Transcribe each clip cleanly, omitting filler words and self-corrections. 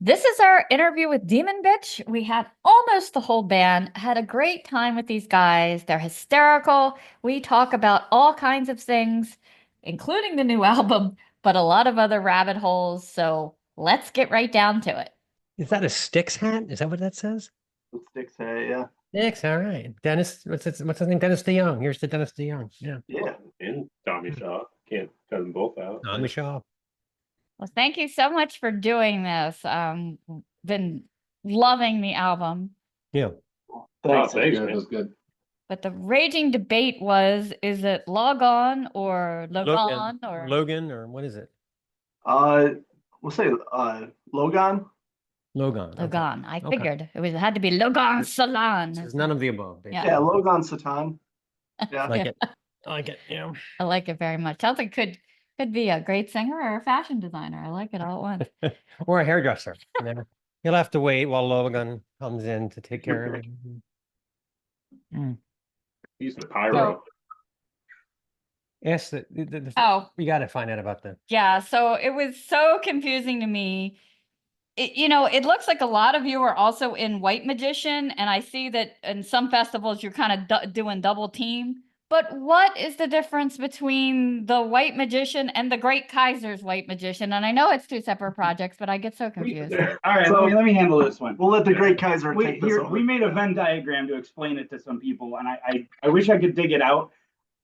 This is our interview with Demon Bitch. We had almost the whole band, had a great time with these guys. They're hysterical. We talk about all kinds of things, including the new album, but a lot of other rabbit holes. So let's get right down to it. Is that a Styx hat? Is that what that says? Sticks, hey, yeah. Styx, all right. Dennis, what's his name? Dennis DeYoung. Here's the Dennis DeYoung. Yeah. Yeah. And Tommy Shaw. Can't cut them both out. Tommy Shaw. Well, thank you so much for doing this. Been loving the album. Yeah. Thanks. Thanks, That man. was good. But the raging debate was, is it Logon or Logan or Logan, or what is it? We'll say Logan. Logan. Okay. Logan? I Okay. figured it had to be Logan So Salon. it's none of the above. Yeah. Yeah, Logan Satan. Yeah. Like it. I like it. Yeah. I like it very much. Sounds like could be a great singer or a fashion designer. I like it all at once. Or a hairdresser. You'll have to wait while Logan comes in to take care of it. He's the pyro. Yes, Oh, you got to find out about the. yeah. So it was so confusing to me. It looks like a lot of you are also in White Magician, and I see that in some festivals you're kind of doing double team. But what is the difference between the White Magician and the Great Kaiser's White Magician? And I know it's two separate projects, but I get so confused. All right, So- let me handle this one. We'll let the Great Kaiser take this over. We made a Venn diagram to explain it to some people, and I wish I could dig it out.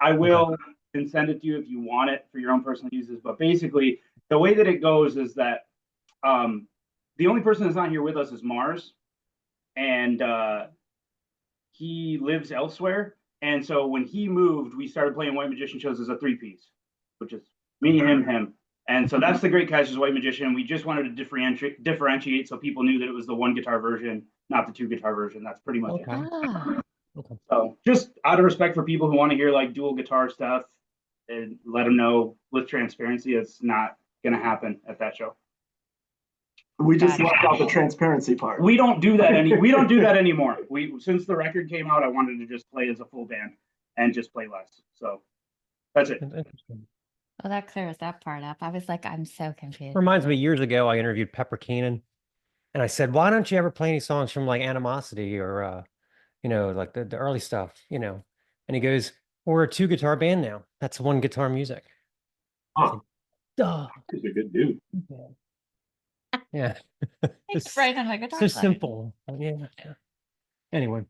I will and send it to you if you want it for your own personal uses. But basically, the way that it goes is that the only person that's not here with us is Mars, and he lives elsewhere. And so when he moved, we started playing White Magician shows as a three-piece, which is me, him. And so that's the Great Kaiser's White Magician. We just wanted to differentiate so people knew that it was the one guitar version, not the two guitar version. That's pretty much it. Ah. So just out of respect for people who want to hear like dual guitar stuff, and let them know with transparency, it's not going to happen at that show. We just left out the transparency part. We don't do that we don't do that anymore. Since the record came out, I wanted to just play as a full band and just play less. So that's it. Interesting. Well, that clears that part up. I was like, I'm so confused. Reminds me, years ago, I interviewed Pepper Keenan, and I said, "Why don't you ever play any songs from like Animosity or, like the early stuff, And he goes, "We're a two guitar band now. That's one guitar music." Huh. Duh. He's a good dude. Yeah. Thanks, right on my guitar. So player. simple. Yeah. Anyway,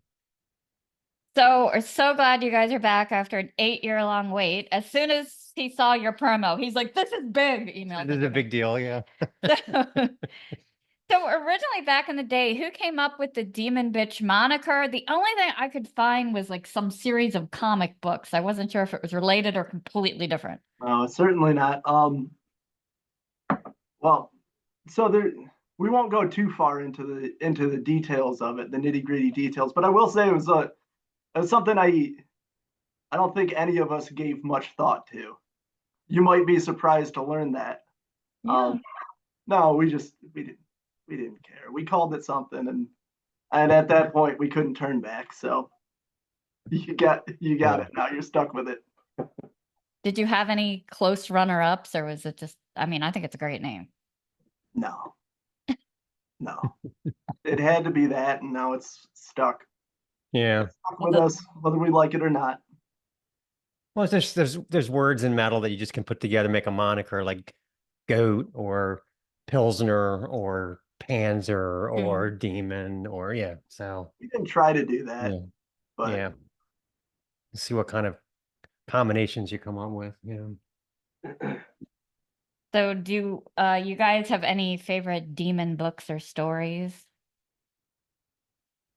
So we're so glad you guys are back after an 8-year-long wait. As soon as he saw your promo, he's like, "This is big." Email. this is a big deal. Yeah. So originally back in the day, who came up with the Demon Bitch moniker? The only thing I could find was like some series of comic books. I wasn't sure if it was related or completely different. No, certainly not. Well, so we won't go too far into the details of it, the nitty-gritty details, but I will say it was something I don't think any of us gave much thought to. You might be surprised to learn that. Yeah. No, we didn't care. We called it something, and at that point we couldn't turn back. So you got it. Now you're stuck with it. Did you have any close runner-ups, or was it just? I mean, I think it's a great name. No. It had to be that, and now it's stuck. Yeah. Stuck with us, whether we like it or not. Well, there's words in metal that you just can put together, make a moniker like goat or Pilsner or Panzer or Demon or So We didn't try to do that, yeah. but Yeah. See what kind of combinations you come up with. So do you guys have any favorite demon books or stories?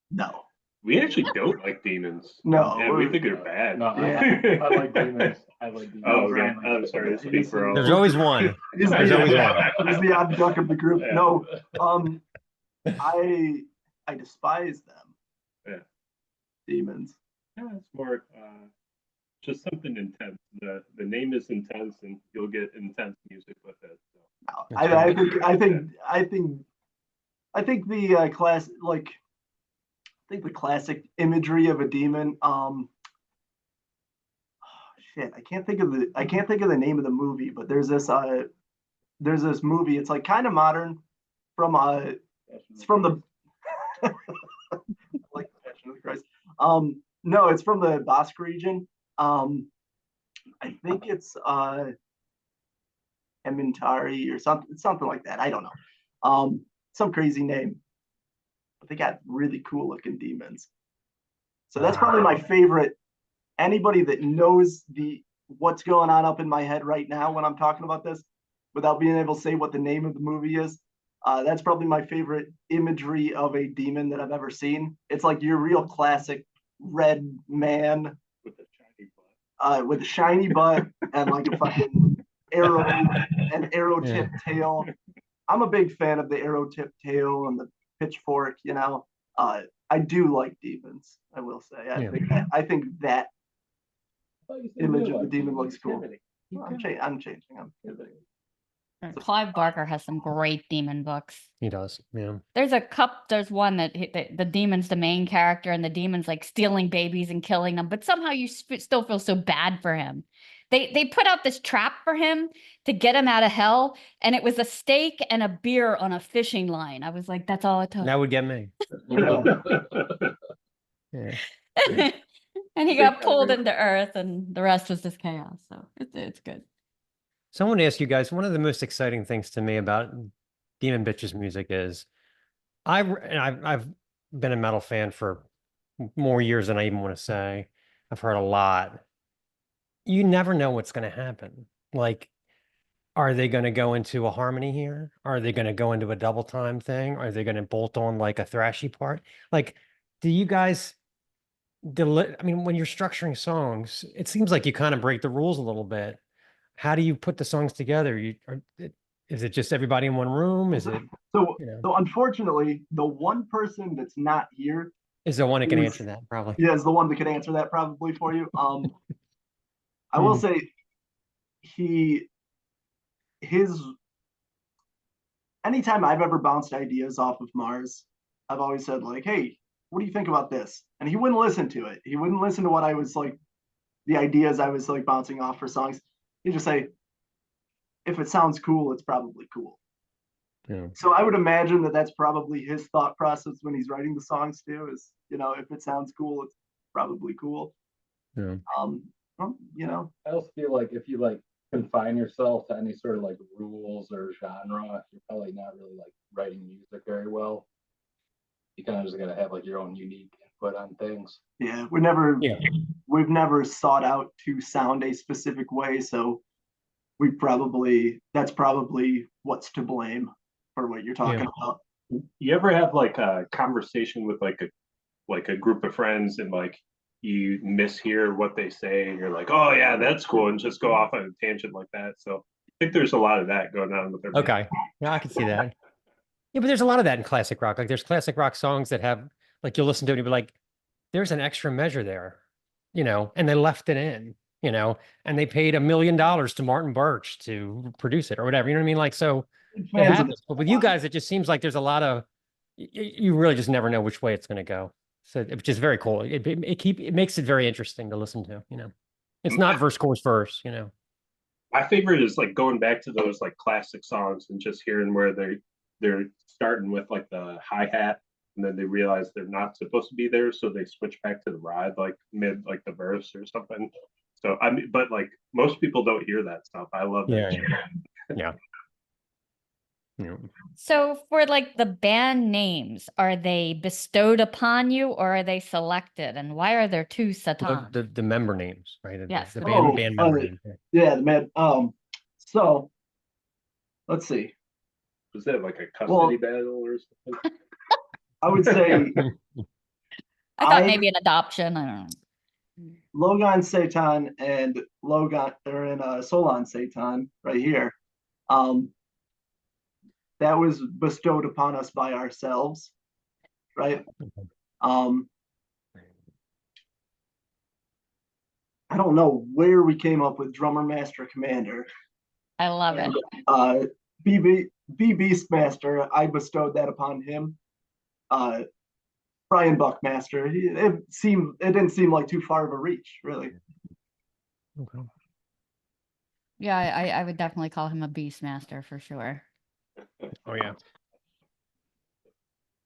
no. We actually don't like demons. No, Yeah, we think they're bad. No, Yeah. I like demons. I like demons. Oh, okay. I'm sorry to speak for all. There's always one. He's There's always one. He's the odd duck of the group. Yeah. No, I despise them. Yeah. Demons. Yeah, it's more just something intense. The name is intense, and you'll get intense music with it. So. No, I think the class I think the classic imagery of a demon. Shit, I can't think of the name of the movie, but there's this movie. It's like kind of modern from It's from the like the Passion of the Christ. No, it's from the Basque region. I think it's Emintari or something like that. I don't know. Some crazy name. But they got really cool looking demons. So that's probably my favorite. Anybody that knows what's going on up in my head right now when I'm talking about this, without being able to say what the name of the movie is, that's probably my favorite imagery of a demon that I've ever seen. It's like your real classic red man with a shiny butt. with a shiny butt and like a fucking arrow tip tail. I'm a big fan of the arrow tip tail and the pitchfork, you know. I do like demons, I will say. I think that image of the demon looks cool. Well, I'm changing. I'm kidding. Clive Barker has some great demon books. He does. Yeah. There's one that the demon's the main character and the demon's like stealing babies and killing them, but somehow you still feel so bad for him. They put out this trap for him to get him out of hell, and it was a steak and a beer on a fishing line. I was like, that's all it took. That would get me. Yeah. And he got pulled into earth, and the rest was just chaos. So it's good. So I want to ask you guys, one of the most exciting things to me about Demon Bitches music is I've been a metal fan for more years than I even want to say. I've heard a lot. You never know what's going to happen. Like, are they going to go into a harmony here? Are they going to go into a double time thing? Are they going to bolt on like a thrashy part? Like, do you guys I mean, when you're structuring songs, it seems like you kind of break the rules a little bit. How do you put the songs together? Is it just everybody in one room? Is it So you know, so unfortunately, the one person that's not here is there one that can is- answer that? Probably. is the one that can answer that probably for you. I will say his anytime I've ever bounced ideas off of Mars, I've always said like, hey, what do you think about this? And he wouldn't listen to it. He wouldn't listen to what I was like, the ideas I was like bouncing off for songs. He'd just say, if it sounds cool, it's probably cool. Yeah. So I would imagine that that's probably his thought process when he's writing the songs too, is, you know, if it sounds cool, it's probably cool. Yeah. You know, I also feel like if you like confine yourself to any sort of like rules or genre, you're probably not really like writing music very well. You kind of just gotta have like your own unique input on things. yeah, Yeah. we've never sought out to sound a specific way, so that's probably what's to blame for what you're talking about. You ever have like a conversation with like a group of friends and like you mishear what they say and you're like, oh yeah, that's cool, and just go off on a tangent like that. So I think there's a lot of that going on with their band. Okay. Yeah, I can see that. Yeah, but there's a lot of that in classic rock. Like there's classic rock songs that have like you'll listen to it and you'll be like, there's an extra measure there, you know, and they left it in, you know, and they paid $1 million to Martin Birch to produce it or whatever. You know what I mean? Like, so it Fans of happens. But with you guys, it just seems like there's a lot of you really just never know which way it's going to go. So which is very cool. It makes it very interesting to listen to, you know. It's not verse, chorus, verse, you know. My favorite is like going back to those like classic songs and just hearing where they're starting with like the hi-hat and then they realize they're not supposed to be there, so they switch back to the ride like mid like the verse or something. So I mean, but like most people don't hear that stuff. I love Yeah. it. Yeah. Yeah. So for like the band names, are they bestowed upon you or are they selected? And why are there two Satan? The member names, right? Yes. The Oh, band member names. Yeah, the man. So let's see. Was that like a custody Well- battle or something? I would say I thought I- maybe an adoption. I don't know. Logan Satan and Logan are in Solon Satan right here. That was bestowed upon us by ourselves, right? I don't know where we came up with Drummer Master Commander. I love it. And Beastmaster, I bestowed that upon him. Brian Buckmaster, it didn't seem like too far of a reach, really. Okay. Yeah, I would definitely call him a beast master for sure. Oh yeah.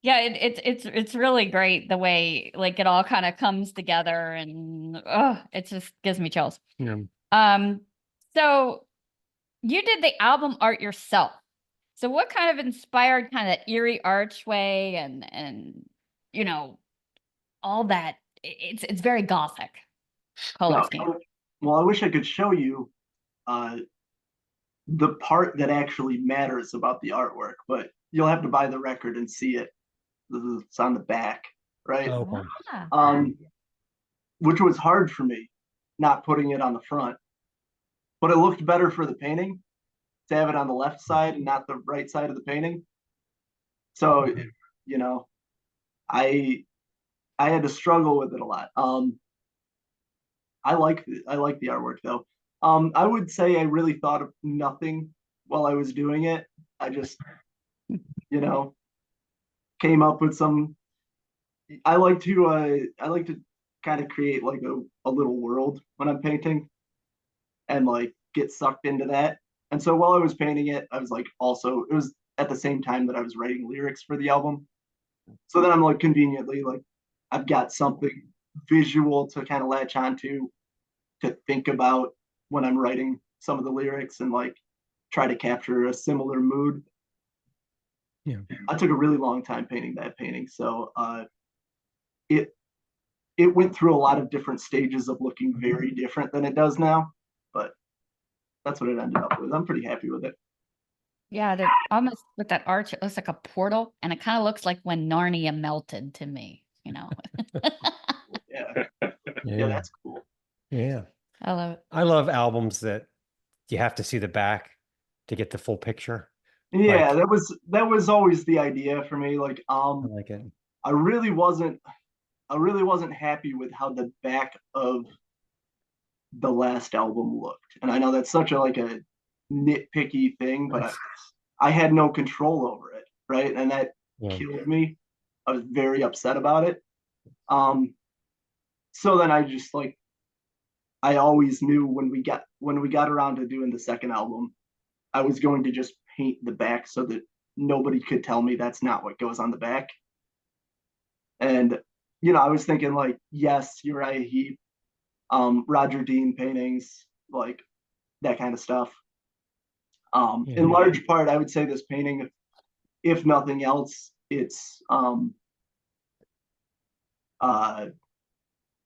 Yeah, it's really great the way like it all kind of comes together, and it just gives me chills. Yeah. So you did the album art yourself. So what kind of inspired kind of eerie archway and you know all that? It's very gothic color Yeah, scheme. well, I wish I could show you uh, the part that actually matters about the artwork, but you'll have to buy the record and see it. It's on the back, right? Oh, okay. Ah, Which was hard for me, not putting it on the front. But it looked better for the painting to have it on the left side and not the right side of the painting. So, you know, I had to struggle with it a lot. I like the artwork though. I would say I really thought of nothing while I was doing it. I just, came up with some. I like to kind of create like a little world when I'm painting, and like get sucked into that. And so while I was painting it, I was like also it was at the same time that I was writing lyrics for the album. So then I'm like conveniently like I've got something visual to kind of latch onto to think about when I'm writing some of the lyrics and like try to capture a similar mood. Yeah. I took a really long time painting that painting, so it went through a lot of different stages of looking very different than it does now, but that's what it ended up with. I'm pretty happy with it. yeah, they're almost with that arch. It looks like a portal, and it kind of looks like when Narnia melted to me. Yeah, Yeah. yeah, that's cool. Yeah. I love it. I love albums that you have to see the back to get the full picture. Yeah, Like- that was always the idea for me. Like, I like it. I really wasn't happy with how the back of the last album looked. And I know that's such a nitpicky thing, but I had no control over it, right? And that Yeah. killed me. I was very upset about it. So then I just like I always knew when we got around to doing the second album, I was going to just paint the back so that nobody could tell me that's not what goes on the back. And I was thinking like, yes, Uriah Heep, Roger Dean paintings, like that kind of stuff. In large part, I would say this painting, if nothing else, it's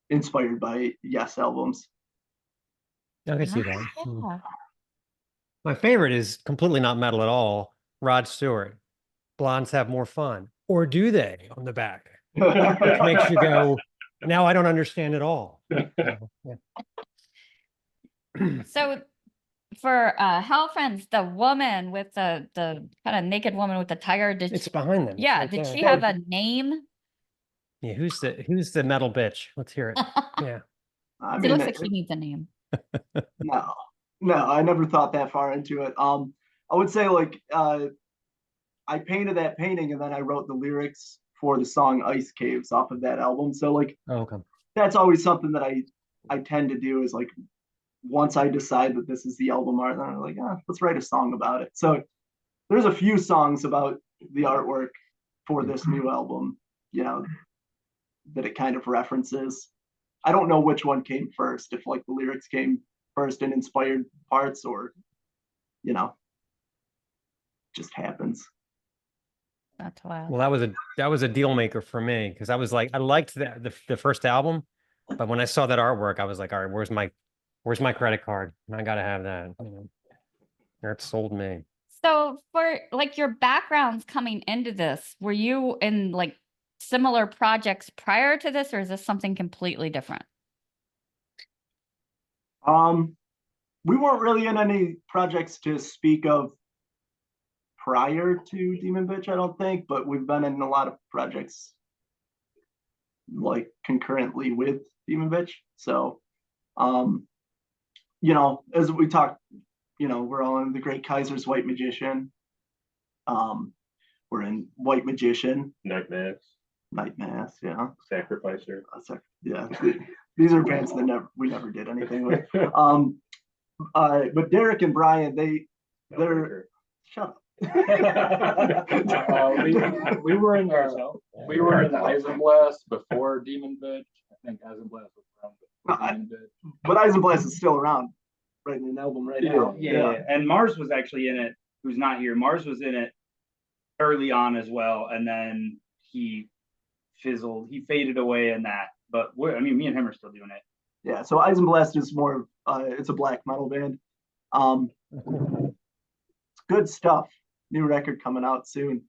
inspired by Yes albums. I can see that. Yeah. My favorite is completely not metal at all. Rod Stewart. Blondes have more fun. Or do they on the back? Which makes you go, now I don't understand at all. Yeah. So for Hell Friends, the woman with the kind of naked woman with the tiger, It's behind them. It's yeah, right did there. she have a name? Yeah, who's the metal bitch? Let's hear it. Yeah. I It mean, looks like she needs a name. no, I never thought that far into it. I would say like I painted that painting and then I wrote the lyrics for the song Ice Caves off of that album. So like Oh, okay. that's always something that I tend to do is like once I decide that this is the album art, then I'm like, let's write a song about it. So there's a few songs about the artwork for this new album, that it kind of references. I don't know which one came first, if like the lyrics came first in inspired parts or, just happens. That's wild. Well, that was a deal maker for me because I was like, I liked the first album, but when I saw that artwork, I was like, all right, where's my credit card? I gotta have that. That sold me. So for like your backgrounds coming into this, were you in like similar projects prior to this, or is this something completely different? We weren't really in any projects to speak of prior to Demon Bitch, I don't think, but we've been in a lot of projects like concurrently with Demon Bitch. So, as we talked, we're all in the Great Kaiser's White Magician. We're in White Magician, Night Mass, yeah. Sacrificer. Yeah. These are bands that we never did anything with. But Derek and Brian, they're shut up. We were in Eisenblast before Demon Bitch. I think Eisenblast was around before I- Demon Bitch. But Eisenblast is still around, writing an album right now. Yeah, and Mars was actually in it, who's not here. Mars was in it early on as well, and then he faded away in that. But I mean, me and him are still doing it. Yeah, so Eisenblast is more it's a black metal band. It's good stuff. New record coming out soon.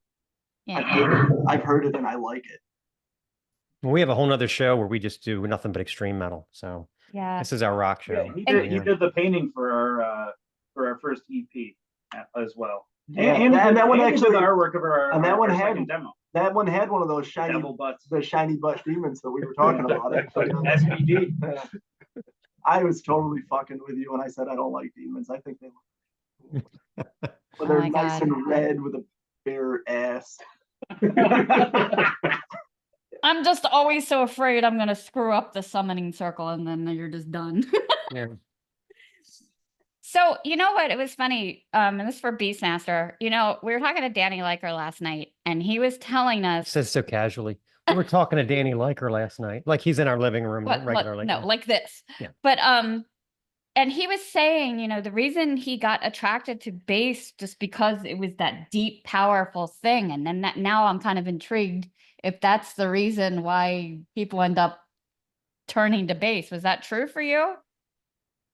Yeah. I've heard it and I like it. We have a whole nother show where we just do nothing but extreme metal. So Yeah. this is our rock show. Yeah, he And- did the painting for our first EP as well. Yeah, and that one he did actually, the artwork of our and that one our had- second demo. that one had one of those shiny, Devil Butts. the shiny butt demons that we were talking about. SPD. I was totally fucking with you when I said I don't like demons. I think they look but Oh they're my nice God. and red with a bare ass. I'm just always so afraid I'm gonna screw up the summoning circle and then you're just done. Yeah. So you know what? It was funny. And this is for Beastmaster. You know, we were talking to Danny Liker last night, and he was telling us Says so casually. We were talking to Danny Liker last night, like he's in our living room regularly. no, like this. Yeah. But and he was saying, you know, the reason he got attracted to bass just because it was that deep, powerful thing. And then now I'm kind of intrigued if that's the reason why people end up turning to bass. Was that true for you?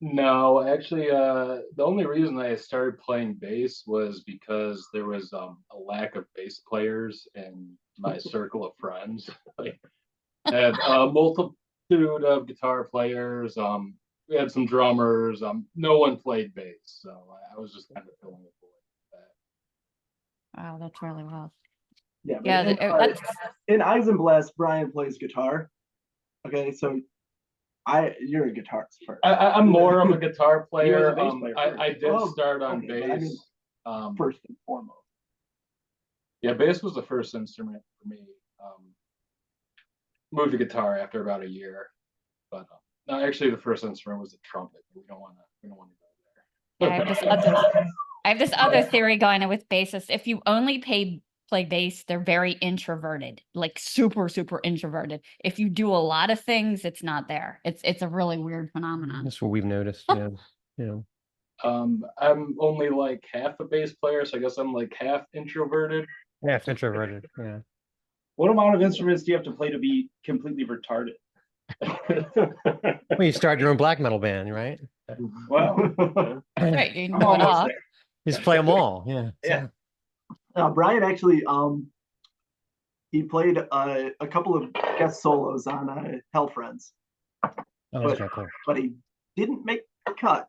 No, actually, the only reason I started playing bass was because there was a lack of bass players in my circle of friends. Like, I had a multitude of guitar players. We had some drummers. No one played bass, so I was just kind of filling the void with that. Wow, that's really wild. Yeah, but Yeah, that's in Eisenblast, Brian plays guitar. Okay, so you're a guitarist first. I'm more of a guitar player. bass player I first. did Oh, start on okay, but I bass. mean, first and foremost. Yeah, bass was the first instrument for me. Moved to guitar after about a year, but no, actually the first instrument was the trumpet. We don't want to go Yeah, there. I have this other theory going on with bassists. If you only play bass, they're very introverted, like super, super introverted. If you do a lot of things, it's not there. It's a really weird phenomenon. That's what we've noticed. Yeah. Yeah. I'm only like half a bass player, so I guess I'm like half introverted. Yeah, it's introverted. Yeah. What amount of instruments do you have to play to be completely retarded? Well, you start your own black metal band, right? Well, Right, you I'm know it almost all. there. You just play them all. Yeah. Yeah. Brian actually, he played a couple of guest solos on Hell Friends, Oh, that's kind of cool. but he didn't make a cut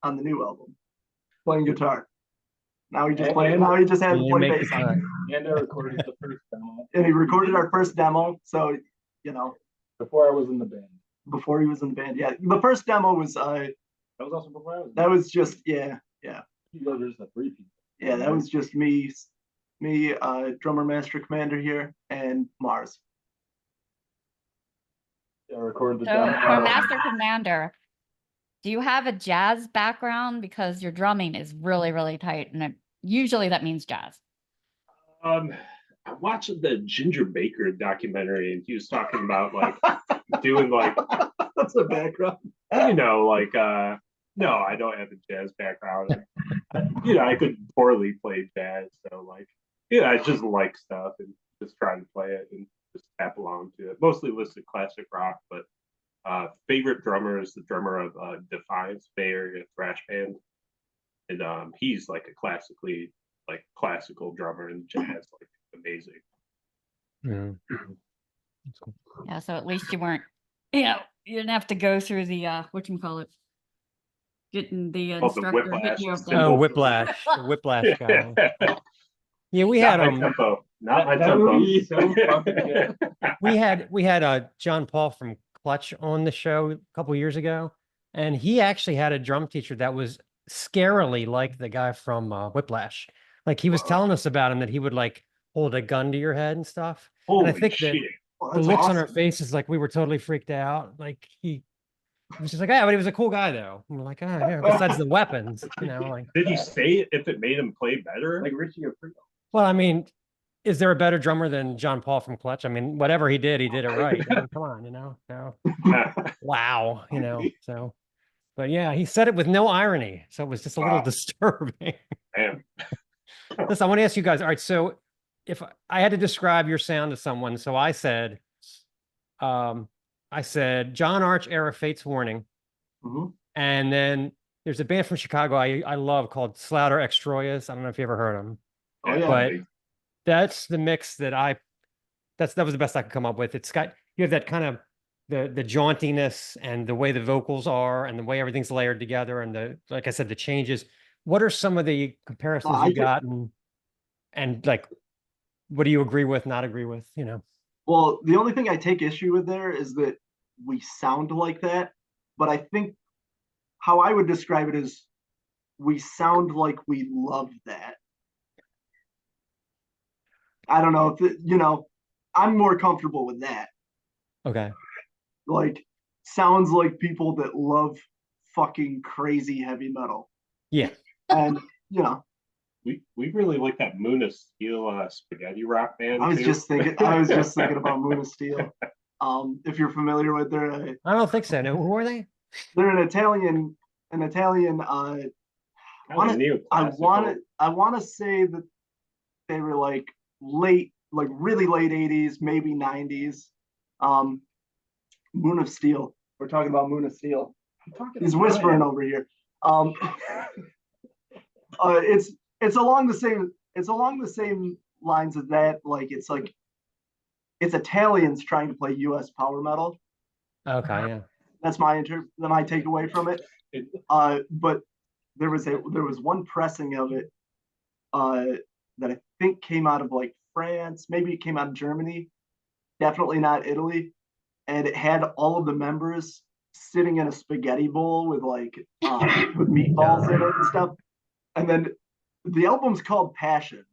on the new album, playing guitar. Now he just And- now he just has You one make bass, the cut. And I recorded the first demo and he recorded our first demo. So you know, before I was in the band. before he was in the band, yeah, the first demo was That was also before I was. that was just yeah, There's the three people. yeah, that was just me, drummer master commander here, and Mars. I recorded the So demo. for Master Commander, do you have a jazz background? Because your drumming is really, really tight, and usually that means jazz. I watched the Ginger Baker documentary, and he was talking about like doing like That's the background. no, I don't have a jazz background. I could poorly play jazz, so I just like stuff and just trying to play it and just tap along to it. Mostly listen to classic rock, but favorite drummer is the drummer of Defiance, Bay Area thrash band, and he's like a classical drummer and jazz, amazing. Yeah. That's cool. Yeah, so at least you weren't, you didn't have to go through the whatchamacallit, getting the the instructor hit whiplash you up symbol. Oh, the Whiplash. The Whiplash guy. Yeah, we had Not my tempo. Not my That would tempo. be so fucking good. we had John Paul from Clutch on the show a couple years ago, and he actually had a drum teacher that was scarily like the guy from Whiplash. Like he was telling us about him that he would hold a gun to your head and stuff. Holy I think that shit. Well, The that's looks on our awesome. faces, like we were totally freaked out. Like he It was just like, yeah, but he was a cool guy though. And we're like, oh yeah, besides the weapons, like, Did he say if it made him play better? Like Richie Aprile. well, I mean, is there a better drummer than John Paul from Clutch? I mean, whatever he did it right. I mean, come on, so wow, so, but yeah, he said it with no irony. So it was just a little Wow. disturbing. Man, Listen, I want to ask you guys, all right, so if I had to describe your sound to someone, so I said John Arch era Fates Warning. Mhm. And then there's a band from Chicago I love called Slaughter Ex Troyas. I don't know if you ever heard them. Oh yeah. But that's the mix that that was the best I could come up with. It's got, you have that kind of the jauntiness and the way the vocals are and the way everything's layered together and like I said, the changes. What are some of the comparisons I you could- got and like, what do you agree with, not agree with, Well, the only thing I take issue with there is that we sound like that, but I think how I would describe it is we sound like we love that. I don't know if I'm more comfortable with that. Okay. Like, sounds like people that love fucking crazy heavy metal. Yeah. And we really like that Moon of Steel spaghetti rock band. I was too. just thinking about Moon of Steel. If you're familiar with their I don't think so. No, who are they? they're an Italian Kinda I neoclassical. want to say that they were like really late 80s, maybe 90s. Moon of Steel. We're talking about Moon of Steel. He's whispering over here. It's along the same lines as that. Like it's Italians trying to play US power metal. Okay, yeah. That's my takeaway from it. But there was one pressing of it that I think came out of like France, maybe it came out of Germany, definitely not Italy, and it had all of the members sitting in a spaghetti bowl with like with meatballs in it and stuff. And then the album's called Passions,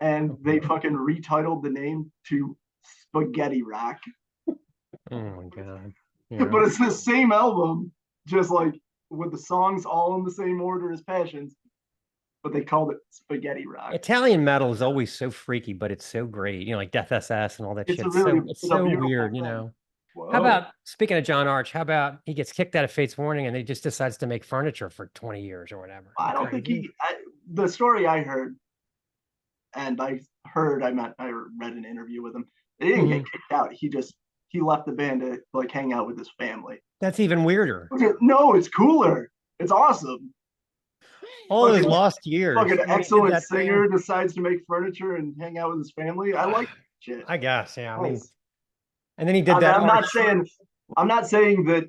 and they fucking retitled the name to Spaghetti Rock. Oh my God. Yeah. But it's the same album, just like with the songs all in the same order as Passions, but they called it Spaghetti Rock. Italian metal is always so freaky, but it's so great. Like Death SS and all that It's shit. a really- It's it's a so beautiful weird, thing. Whoa. How about, speaking of John Arch, how about he gets kicked out of Fates Warning and he just decides to make furniture for 20 years or whatever? I don't think the story I heard, and I read an interview with him. They didn't get kicked out. He left the band to like hang out with his family. That's even weirder. No, it's cooler. It's awesome. All those Fucking- lost years. Fucking When he did excellent that thing- singer decides to make furniture and hang out with his family. I like that shit. I guess, yeah. I mean, Nice. and then he did that. I'm not saying that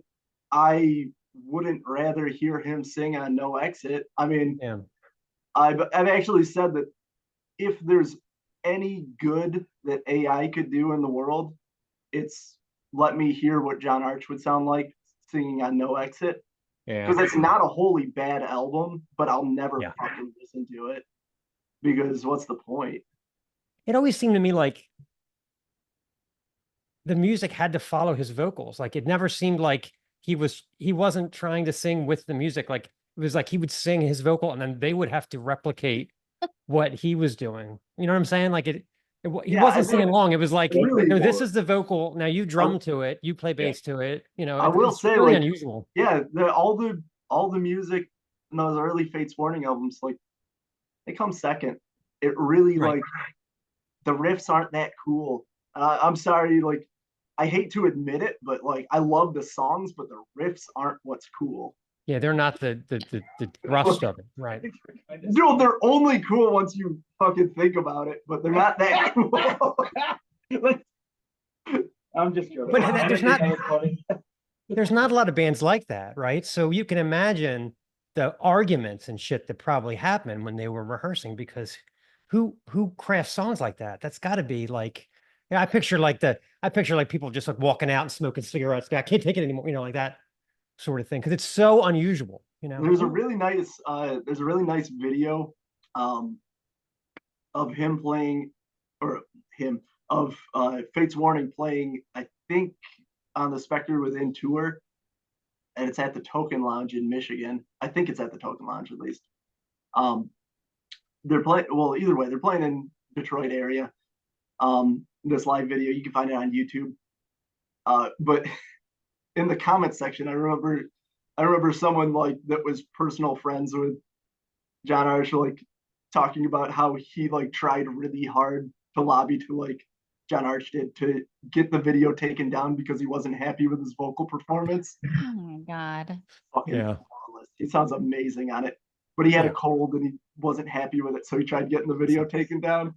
I wouldn't rather hear him sing on No Exit. I mean, Yeah. I've actually said that if there's any good that AI could do in the world, it's let me hear what John Arch would sound like singing on No Exit. Yeah. Because it's not a wholly bad album, but I'll never Yeah. fucking listen to it. Because what's the point? It always seemed to me like the music had to follow his vocals. Like it never seemed like he wasn't trying to sing with the music. Like it was like he would sing his vocal and then they would have to replicate what he was doing. You know what I'm saying? Like he Yeah, wasn't I singing think- along. It was like, really no, this was. is the vocal. Now you drum to it, you play bass to it. I will it's say, really like, unusual. Yeah, all the music in those early Fates Warning albums, like they come second. It really Right. like the riffs aren't that cool. I'm sorry, like I hate to admit it, but like I love the songs, but the riffs aren't what's cool. Yeah, they're not the thrust of it. Right. Dude, they're only cool once you fucking think about it, but they're not that cool. Like, I'm just joking. But I there's think not- that was funny. There's not a lot of bands like that, right? So you can imagine the arguments and shit that probably happened when they were rehearsing, because who crafts songs like that? That's got to be like, I picture like people just like walking out and smoking cigarettes. I can't take it anymore, like that sort of thing, because it's so unusual, there's a really nice video of him playing, of Fates Warning playing, I think on the Spectre Within tour, and it's at the Token Lounge in Michigan. I think it's at the Token Lounge at least. They're playing, well, either way, they're playing in Detroit area. This live video, you can find it on YouTube. But in the comment section, I remember someone like that was personal friends with John Arch, like talking about how he like tried really hard to lobby to like John Arch did to get the video taken down because he wasn't happy with his vocal performance. Oh my God. Fucking Yeah. flawless. He sounds amazing on it, but he had Yeah. a cold and he wasn't happy with it, so he tried getting the video taken down.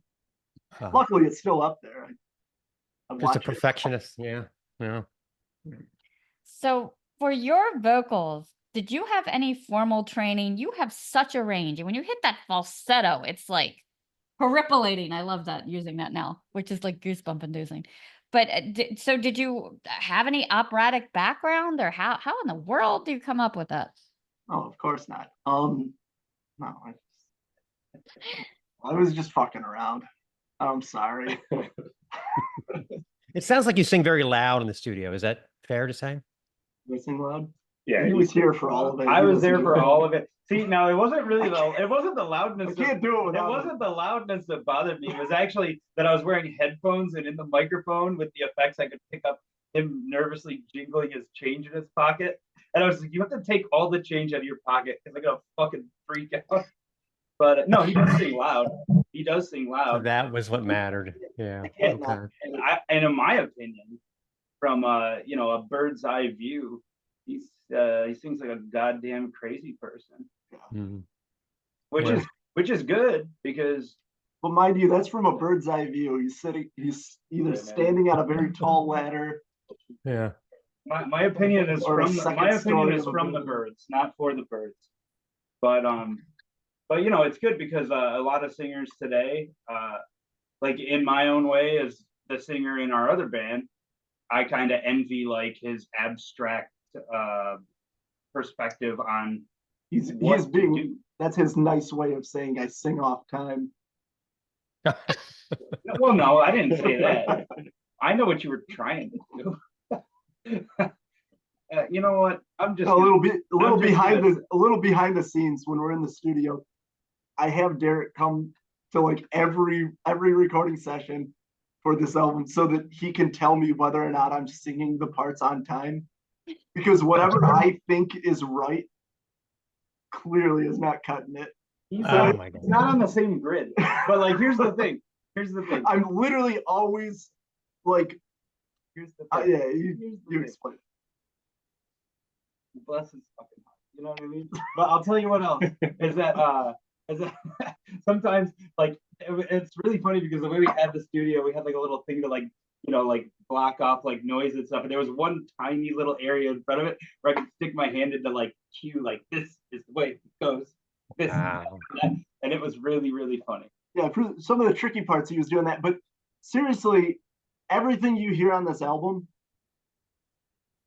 Uh, Luckily, it's still up there. I've just a watched it. perfectionist. Yeah. Yeah. So for your vocals, did you have any formal training? You have such a range. And when you hit that falsetto, it's like horripilating. I love that, using that now, which is like goosebump inducing. But so did you have any operatic background, or how in the world do you come up with that? Oh, of course not. No, I was just fucking around. I'm sorry. It sounds like you sing very loud in the studio. Is that fair to say? Listening loud. Yeah, He was here for all of it. I He was wasn't there for doing- all of it. See, now it wasn't really it wasn't the loudness. I can't do it It without wasn't the loudness that bothered me. It was actually that I was wearing headphones, and in the microphone with the effects, I could pick up him nervously jingling his change in his pocket. And I was like, you have to take all the change out of your pocket because I'm gonna fucking freak out. But no, he does sing loud. He does sing So loud. that was what mattered. Yeah. can't not- Okay. And in my opinion, from a bird's eye view, he sings like a goddamn crazy person, Mhm. which Yeah. is good because But mind you, that's from a bird's eye view. He's either man. standing on a very tall ladder. Yeah. my opinion is Or a from second my opinion story is of a from the building. birds, not for the birds. But it's good because a lot of singers today, like in my own way as the singer in our other band, I kind of envy like his abstract perspective on He's what to being, do. that's his nice way of saying I sing off time. Well, no, I didn't say that. I know what you were trying to do. You know what? I'm just A little just behind the scenes when we're in the studio. I have Derek come to like every recording session for this album so that he can tell me whether or not I'm singing the parts on time. Because whatever I think is right clearly is not cutting it. he's Oh not, my God. he's not on the same grid. But like, here's the thing. I'm literally always like, Here's the thing. yeah, Here's the you thing. explain. Bless his fucking heart. You know what I mean? But I'll tell you what else is that sometimes like it's really funny because the way we had the studio, we had like a little thing to like like block off like noise and stuff. And there was one tiny little area in front of it where I could stick my hand into like cue like this is the way it goes. This Wow. and it was really, really funny. Yeah, for some of the tricky parts he was doing that, but seriously, everything you hear on this album,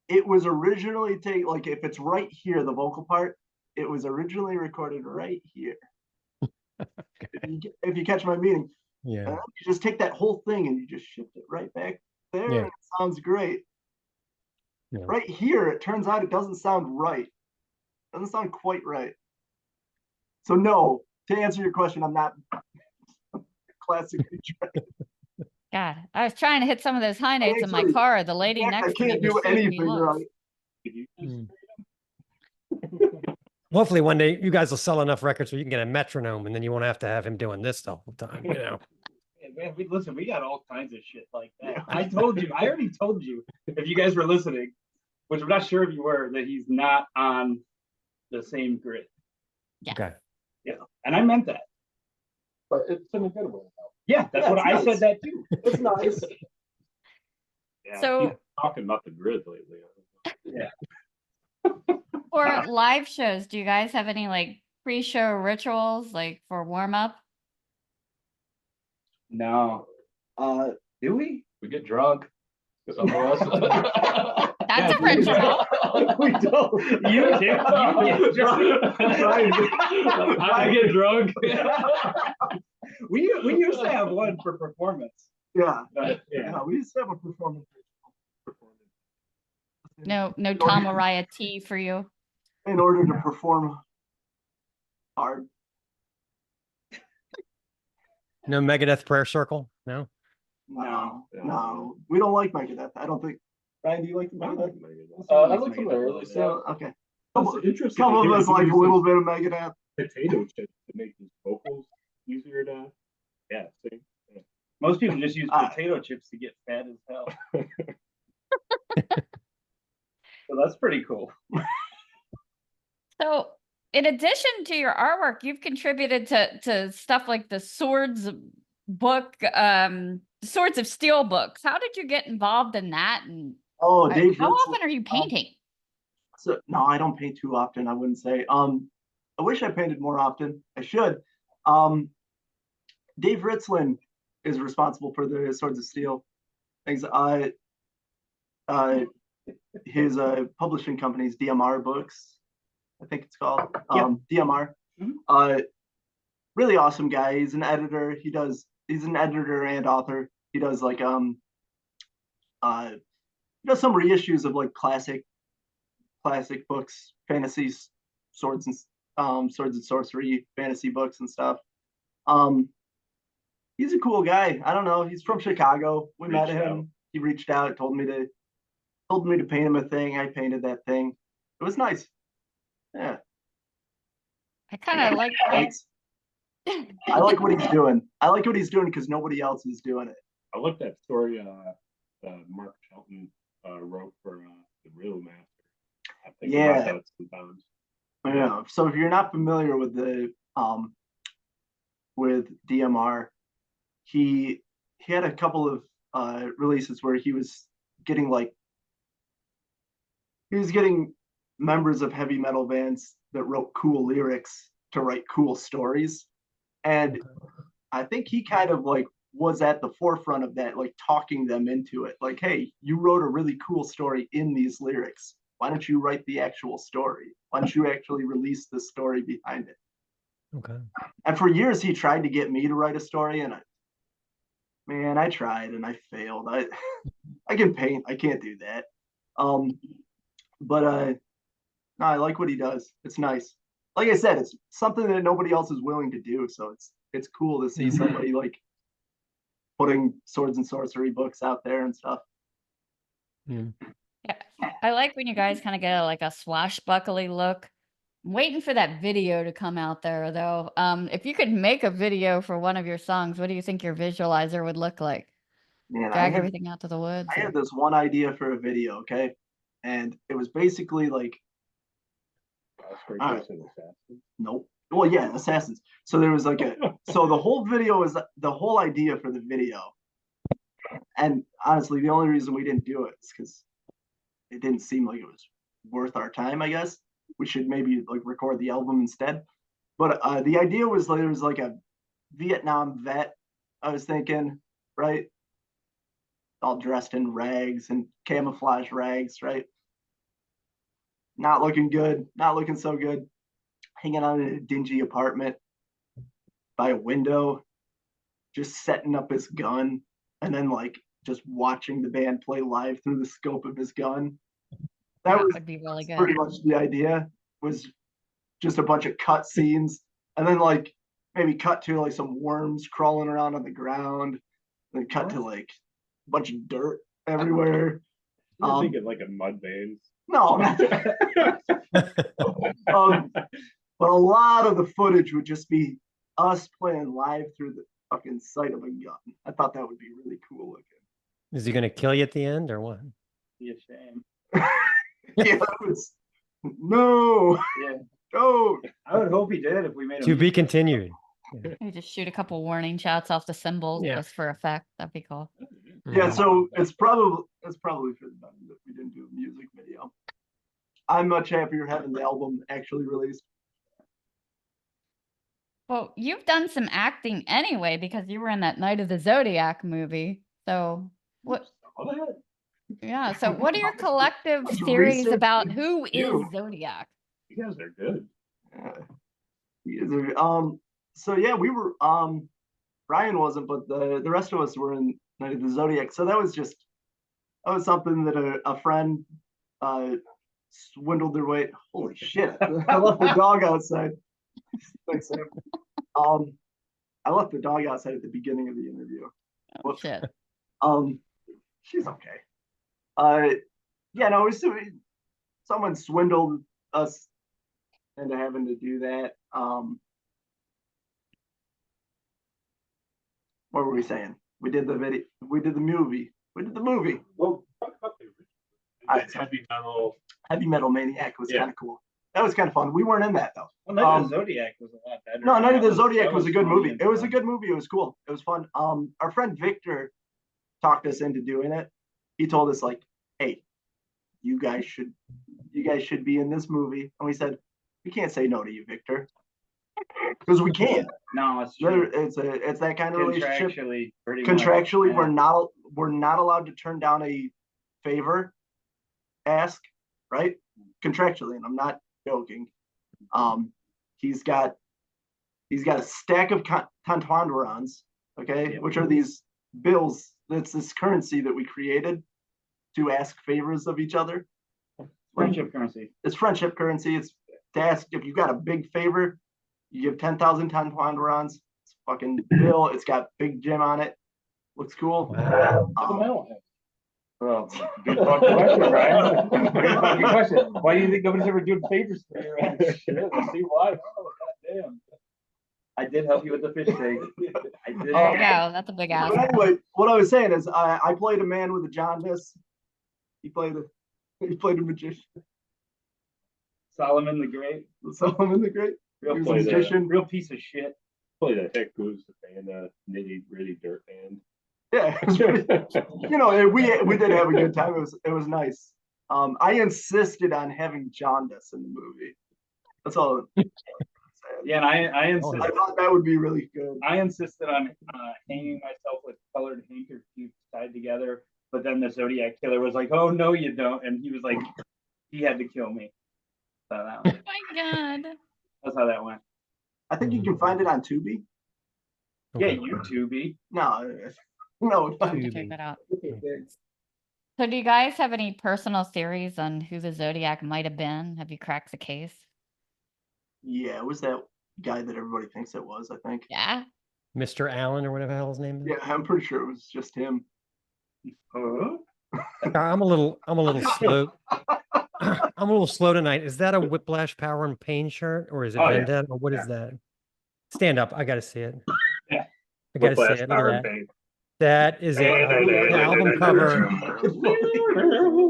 it was originally like if it's right here, the vocal part, it was originally recorded right here. If you catch my meaning, Yeah. you just take that whole thing and you just shift it right back there. Yeah. And it sounds great. Yeah. Right here, it turns out it doesn't sound right. Doesn't sound quite right. So no, to answer your question, I'm not classically trained. God, I was trying to hit some of those high notes in my Actually, car. The lady In fact, next I to me can't was do shooting me anything off. right. Mm. Hopefully one day you guys will sell enough records where you can get a metronome and then you won't have to have him doing this the whole time, you know. Man, listen, we got all kinds of shit like that. I already told you, if you guys were listening, which I'm not sure if you were, that he's not on the same grid. Okay. And I meant that. But it's in a good way. Yeah, that's Yeah, what it's I nice. said that too. It's nice. Yeah, So- keep talking about the grid lately. For live shows, do you guys have any like pre-show rituals, like for warm up? No. Do we? We get drunk. Some of us. That's a ritual. We don't. You get drunk. I get drunk. We used to have one for performance. Yeah. But yeah. Yeah, we used to have a performance. No, no order- Tom Araya tea for you. in order to perform hard. No Megadeth prayer circle? No? No, we don't like Megadeth. I don't think. Ryan, do you like I Megadeth? I like some of the early So, stuff. okay. That's interesting. Some to of hear us you like a use little those bit of Megadeth. potato chips to make these vocals easier to. Yeah. See. Most people just use Ah. potato chips to get fat as hell. So that's pretty cool. So, in addition to your artwork, you've contributed to stuff like the Swords book, Swords of Steel books. How did you get involved in that? And Oh, Dave. how Ritz- often are you painting? So no, I don't paint too often. I wouldn't say. I wish I painted more often. I should. Dave Ritzlin is responsible for the Swords of Steel things. His publishing company's DMR Books, I think it's called. DMR. Mhm. Really awesome guy. He's an editor. He's an editor and author. He does like he does some reissues of like classic books, fantasies, swords and sorcery, fantasy books and stuff. He's a cool guy. I don't know. He's from Chicago. We met Reached him. out. He reached out, told me to paint him a thing. I painted that thing. It was nice. Yeah. I kind of like. I like what he's doing. I like what he's doing because nobody else is doing it. I looked that story Mark Shelton wrote for the Real Master. I think Yeah. about that sometimes. Yeah. So if you're not familiar with the with DMR, he had a couple of releases where he was getting members of heavy metal bands that wrote cool lyrics to write cool stories. And I think he kind of like was at the forefront of that, like talking them into it. Like, hey, you wrote a really cool story in these lyrics. Why don't you write the actual story? Why don't you actually release the story behind it? Okay. And for years he tried to get me to write a story, and I tried and I failed. I can paint, I can't do that. But no, I like what he does. It's nice. Like I said, it's something that nobody else is willing to do. So it's cool to see somebody like putting swords and sorcery books out there and stuff. Yeah, I like when you guys kind of get like a swashbuckly look. I'm waiting for that video to come out there, though. If you could make a video for one of your songs, what do you think your visualizer would look like? Man, Drag everything out to the woods. I had this one idea for a video, okay? And it was basically like, nope. Well, yeah, assassins. So there was like so the whole video is the whole idea for the video. And honestly, the only reason we didn't do it is because it didn't seem like it was worth our time, I guess. We should maybe like record the album instead. But the idea was like, there was like a Vietnam vet, I was thinking, right? All dressed in rags and camouflage rags, right? Not looking good, not looking so good. Hanging out in a dingy apartment by a window, just setting up his gun, and then like just watching the band play live through the scope of his gun. That was would be really good. pretty much the idea. Was just a bunch of cut scenes, and then like maybe cut to like some worms crawling around on the ground, and then cut to like a bunch of dirt everywhere. I'm thinking like a mud veins. No, but a lot of the footage would just be us playing live through the fucking sight of a gun. I thought that would be really cool looking. Is he going to kill you at the end or what? Be a shame. Yeah, that was no. Yeah. No. I would hope he did if we made To him. be continued. You just shoot a couple warning shots off the cymbals Yeah. just for effect. That'd be cool. Yeah, so it's probably for the best that we didn't do a music video. I'm much happier having the album actually released. Well, you've done some acting anyway because you were in that Night of the Zodiac movie. So what? All that. Yeah. So what are your collective That's theories research about with who is you. Zodiac? You guys are good. So yeah, we were Ryan wasn't, but the rest of us were in Night of the Zodiac. So that was something that a friend swindled their way. Holy shit! I left the dog outside. Thanks, Sam. I left the dog outside at the beginning of the interview. Oh, Whoops. shit. She's okay. Yeah, no, someone swindled us into having to do that. What were we saying? We did the video. We did the movie. We did the movie. Well, talk about the original. Heavy metal. Heavy Metal Maniac was Yeah. kind of cool. That was kind of fun. We weren't in that though. Well, Night of the Zodiac was a lot better. No, Night of the That Zodiac that was a good funny movie. and It was a fun. good movie. It was cool. It was fun. Our friend Victor talked us into doing it. He told us like, "Hey, you guys should be in this movie." And we said, "We can't say no to you, Victor, because we can't. No, it's true. It's that kind of relationship. Contractually, pretty much, Contractually, yeah. we're not allowed to turn down a favor ask, right? Contractually, and I'm not joking. He's got a stack of Tantuandarans, okay, Yep. which are these bills. That's this currency that we created to ask favors of each other. Friendship currency. It's friendship currency. It's to ask if you got a big favor, you give 10,000 Tantuandarans. It's a fucking bill. It's got Big Jim on it. Looks cool. Wow. What's the Um, metal have? Well, good fucking question, Brian. Good fucking question. Why do you think nobody's ever doing favors for you? Right? Shit, let's see why. Oh, goddamn. I did help you with the fish tank. I did. There Oh. you go. That's a big ask. But anyway, what I was saying is I played a man with a jaundice. He played a magician. Solomon the Great. Solomon the Great. Real He was play a that. magician. Real piece of shit. Play the Heck Who's the band, Nitty Gritty Dirt Band. Yeah, it was pretty, you know, we did have a good time. It was nice. I insisted on having jaundice in the movie. That's all. I'm saying. Yeah, and I I insisted. thought that would be really good. I insisted on hanging myself with colored handkerchiefs tied together, but then the Zodiac killer was like, "Oh no, you don't," and he was like, he had to kill me. So that was, Oh my God. that's how that went. I think you can find it on Tubi. Yeah, Okay. YouTubey. No, I'll have to Tubi. check that out. So do you guys have any personal theories on who the Zodiac might have been? Have you cracked the case? Yeah, it was that guy that everybody thinks it was. I think. Yeah. Mr. Allen or whatever the hell his name is. Yeah, I'm pretty sure it was just him. Huh? I'm a little slow. I'm a little slow tonight. Is that a Whiplash Power and Pain shirt or is it Oh, yeah. Vendetta or what is that? Stand up. I gotta see it. Yeah. I gotta see Whiplash, it. Look Power at and that. Pain. That is it. The album cover,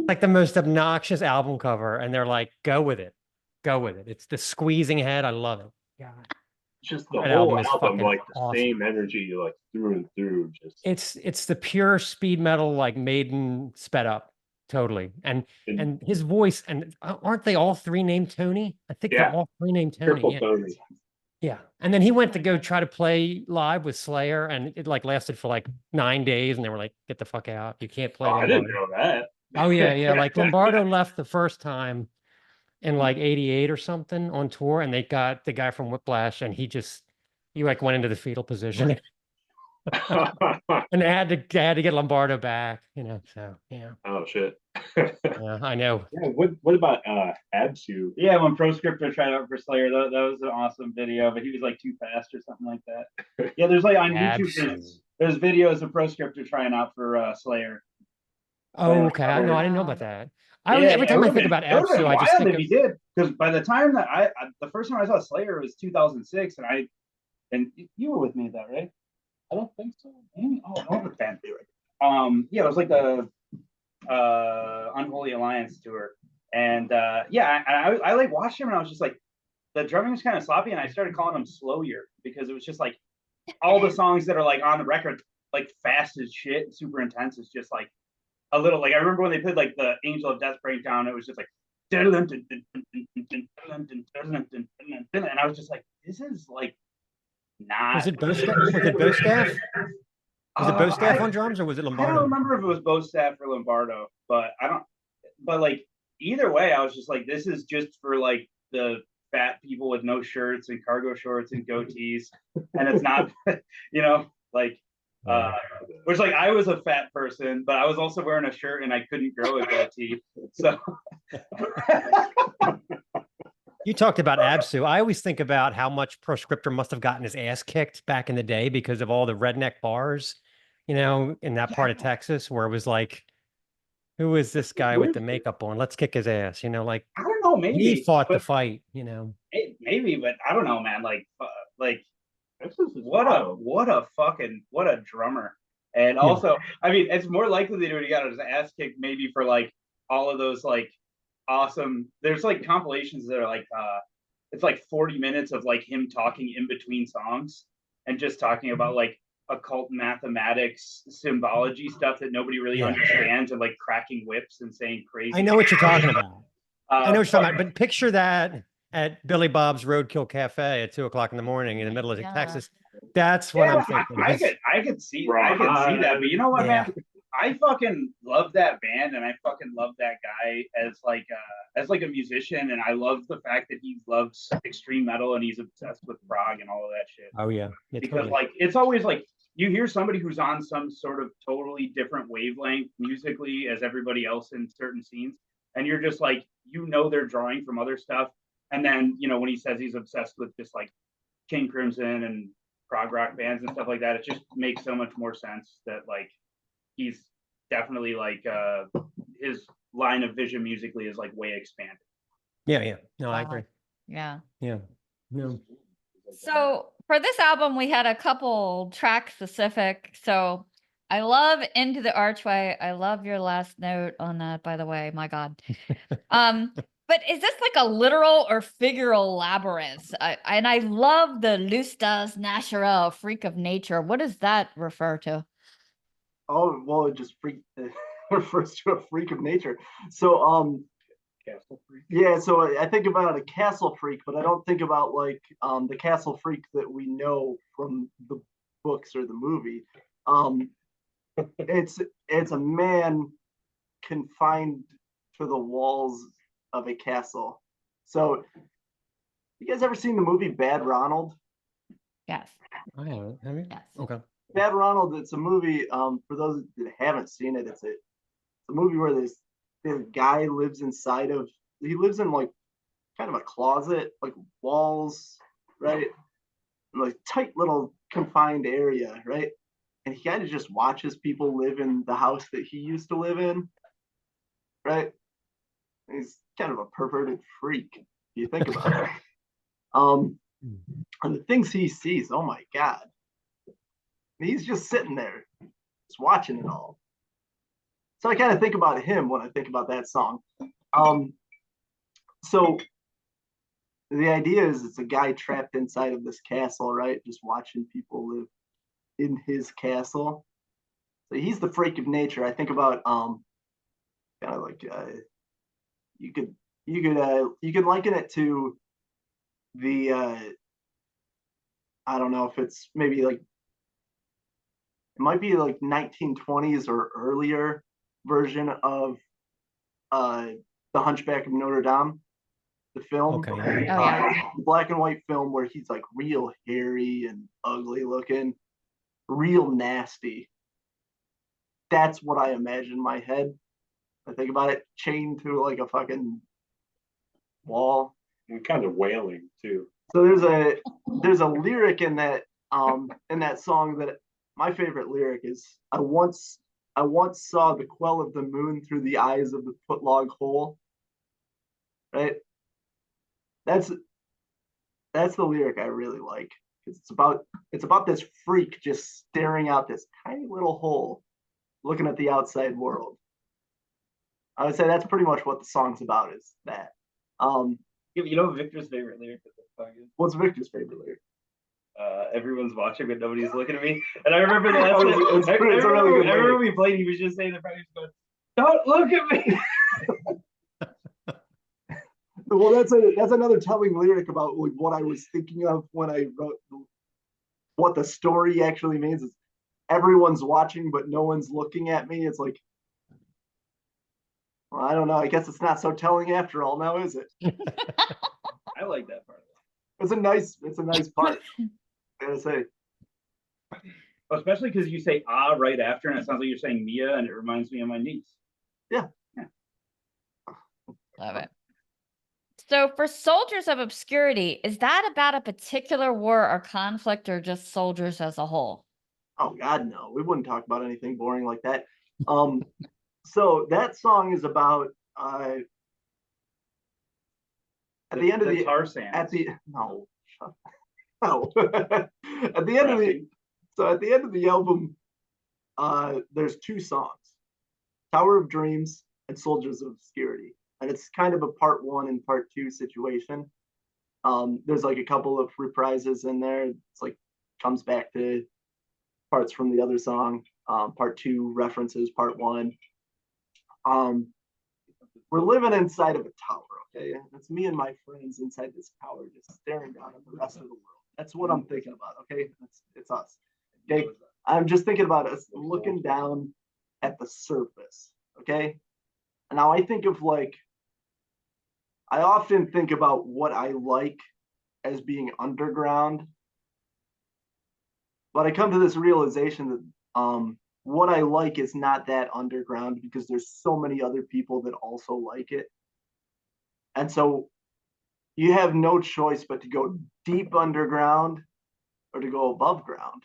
like the most obnoxious album cover, and they're like, "Go with it, go with it." It's the squeezing head. I love it. God. Just the That whole album is album, fucking like the awesome. same energy, like through and through. Just It's the pure speed metal, like Maiden sped up, totally. And his voice, and aren't they all three named Tony? I think Yeah. they're all three named Tony. Triple Yeah. Tony. Yeah. And then he went to go try to play live with Slayer, and it like lasted for like 9 days, and they were like, "Get the fuck out! You can't play." Oh, I didn't Lombardo." know that. Oh yeah, yeah. Like Lombardo left the first time in like '88 or something on tour, and they got the guy from Whiplash, and he like went into the fetal position, and they had to get Lombardo back, you know. So yeah, Oh shit. yeah, I know. Yeah, what about Absu? Yeah, when Proscriptor tried out for Slayer, that was an awesome video, but he was like too fast or something like that. Yeah, there's like on YouTube, there's videos of Proscriptor trying out for Slayer. Oh, okay. I didn't know about that. Every time I think about it would've been Absu, I just wild think if of he did, because by the time that the first time I saw Slayer was 2006, and you were with me at that, right? I don't think so. Amy? Oh, no, but then, yeah, it was like the Unholy Alliance tour, and yeah, I like watched him, and I was just like, the drumming was kind of sloppy, and I started calling him Slowier because it was just like all the songs that are like on the record, like fast as shit, super intense. It's just like a little like I remember when they played like the Angel of Death Breakdown, it was just like, and I was just like, this is like not. Was it Bostaff? Was it Bostaff? Was it Bostaff on drums or was it I don't Lombardo? remember if it was Bostaff or Lombardo, but I don't. But like either way, I was just like, this is just for like the fat people with no shirts and cargo shorts and goatees, and it's not, you know, like Which like I was a fat person, but I was also wearing a shirt and I couldn't grow a goatee. So You talked about Absu. I always think about how much Proscriptor must have gotten his ass kicked back in the day because of all the redneck bars, you know, in that part of Texas where it was like, who is this guy with the makeup on? Let's kick his ass, you know, like I don't know, he maybe fought the but fight, you know. maybe, but I don't know, man. Like Texas is what wild. a drummer. And also, I mean, it's more likely that he got his ass kicked maybe for like all of those like awesome. There's like compilations that are like it's like 40 minutes of like him talking in between songs and just talking about like occult mathematics, symbology stuff that nobody really Yeah. understands, and like cracking whips and saying crazy. I know what you're talking about. I know what you're but- talking about, but picture that at Billy Bob's Roadkill Cafe at 2:00 in the morning in the middle of Yeah. Texas. That's what I'm Yeah, thinking. I could see that, but you know what, Yeah. man? I fucking love that band, and I fucking love that guy as like a musician, and I love the fact that he loves extreme metal and he's obsessed with prog and all of that shit. Oh yeah. Yeah, Because totally. like it's always like you hear somebody who's on some sort of totally different wavelength musically as everybody else in certain scenes, and you're just like, you know, they're drawing from other stuff, and then you know when he says he's obsessed with just like King Crimson and prog rock bands and stuff like that, it just makes so much more sense that like he's definitely like his line of vision musically is like way expanded. Yeah, yeah. No, I Wow. agree. Yeah. Yeah. No. So for this album, we had a couple track specific. So I love Into the Archway. I love your last note on that, by the way. My God. But is this like a literal or figural labyrinth? And I love the Lustas Naturel, freak of nature. What does that refer to? Oh, well, it just refers to a freak of nature. So, Castle Freak. yeah, so I think about a castle freak, but I don't think about like the castle freak that we know from the books or the movie. It's a man confined to the walls of a castle. So, you guys ever seen the movie Bad Ronald? Yes. I haven't. Have you? Yes. Okay. Bad Ronald, it's a movie, for those that haven't seen it, it's a movie where this guy lives he lives in like kind of a closet, like walls, right? Like tight little confined area, right? And he kind of just watches people live in the house that he used to live in, right? And he's kind of a perverted freak, if you think about it. And the things he sees, oh my God. He's just sitting there, just watching it all. So I kind of think about him when I think about that song. So the idea is it's a guy trapped inside of this castle, right? Just watching people live in his castle. So he's the freak of nature. I think about kind of like you could liken it to the I don't know if it's maybe like it might be like 1920s or earlier version of the Hunchback of Notre Dame, the film. Okay. Oh, yeah. Black and white film where he's like real hairy and ugly looking, real nasty. That's what I imagine in my head. I think about it chained to like a fucking wall. And kind of wailing too. So there's a lyric in that song that my favorite lyric is I once saw the quell of the moon through the eyes of the footlog hole. Right? That's the lyric I really like. It's about this freak just staring out this tiny little hole, looking at the outside world. I would say that's pretty much what the song's about, is that. You know Victor's favorite lyric of the song is? What's Victor's favorite lyric? Everyone's watching but nobody's looking at me. And I remember the last It's a really good I remember lyric. we played, he was just saying the front, he was going, "Don't look at me." Well, that's another telling lyric about like what I was thinking of when I wrote what the story actually means is everyone's watching but no one's looking at me. It's like, well, I don't know. I guess it's not so telling after all now, is it? I like that part. It's a nice part. I gotta say. Especially because you say ah right after, and it sounds like you're saying Mia, and it reminds me of my niece. Love it. So for Soldiers of Obscurity, is that about a particular war or conflict or just soldiers as a whole? Oh God, no, we wouldn't talk about anything boring like that. So that song is about at the end of the tar sands. at the no, no. At the end of the at the end of the album, there's two songs, Tower of Dreams and Soldiers of Obscurity, and it's kind of a part 1 and part 2 situation. There's like a couple of reprises in there. It's like comes back to parts from the other song. Part 2 references part 1. We're living inside of a tower, okay? It's me and my friends inside this tower just staring down at the rest of the world. That's what I'm thinking about, okay? It's us. Okay, I'm just thinking about us looking down at the surface, okay? And now I think of like, I often think about what I like as being underground, but I come to this realization that what I like is not that underground because there's so many other people that also like it. And so you have no choice but to go deep underground or to go above ground.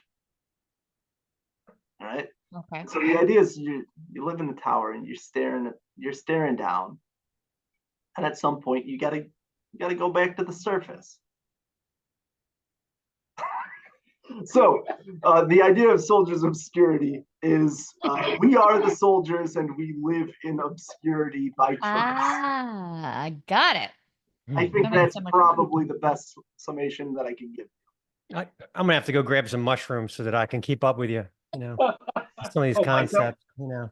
All right. Okay. So the idea is you live in the tower and you're staring down. And at some point you gotta go back to the surface. So the idea of Soldiers of Obscurity is we are the soldiers and we live in obscurity by choice. Ah, I got it. I think That makes that's so much probably the best summation that I can give. I'm gonna have to go grab some mushrooms so that I can keep up with you. You know, some of these Oh, myself? concepts. You know,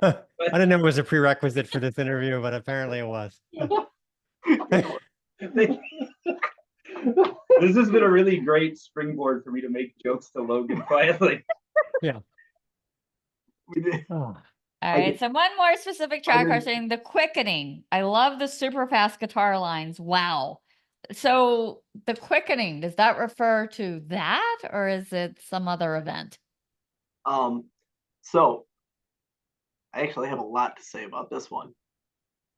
I didn't know it was a prerequisite for this interview, but apparently it was. This has been a really great springboard for me to make jokes to Logan quietly. We did. Oh, All right, so one more specific track mean- saying The Quickening. I love the super fast guitar lines. Wow. So The Quickening, does that refer to that or is it some other event? So I actually have a lot to say about this one.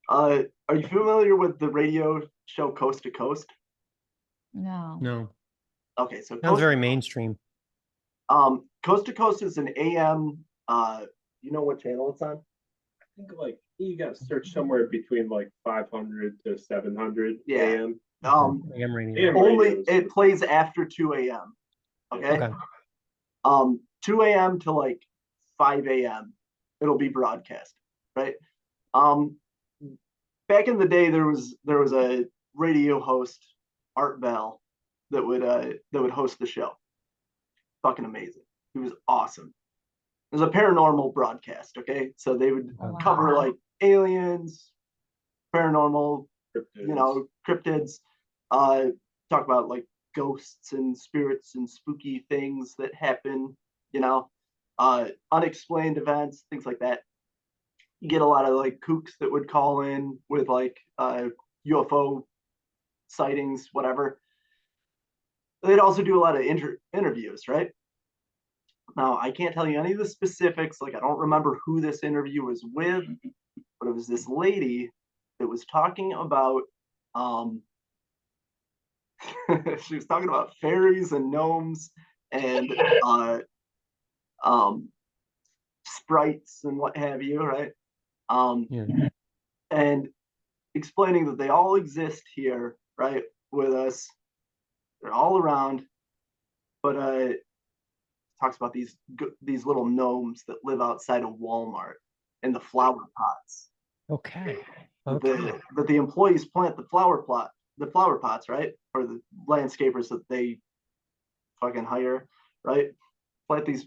Are you familiar with the radio show Coast to Coast? No. no, Okay, so sounds very mainstream. Coast to Coast is an AM. You know what channel it's on? I think like you got to search somewhere between like 500 to 700 Yeah. AM. AM radio. AM Only radios. it plays after 2 a.m. Okay. Okay. 2 a.m. to like 5 a.m. it'll be broadcast, right? Back in the day, there was a radio host, Art Bell, that would host the show. Fucking amazing. He was awesome. It was a paranormal broadcast, okay? So they would Oh, wow. cover like aliens, paranormal, Cryptids. cryptids, talk about like ghosts and spirits and spooky things that happen, unexplained events, things like that. You get a lot of like kooks that would call in with like UFO sightings, whatever. They'd also do a lot of interviews, right? Now, I can't tell you any of the specifics. Like, I don't remember who this interview was with, but it was this lady that was talking about, she was talking about fairies and gnomes and sprites and what have you, right? Yeah. And explaining that they all exist here, right, with us. They're all around, but talks about these little gnomes that live outside of Walmart in the flower pots. Okay. That the employees plant the flower pots, right? Or the landscapers that they fucking hire, right? Plant these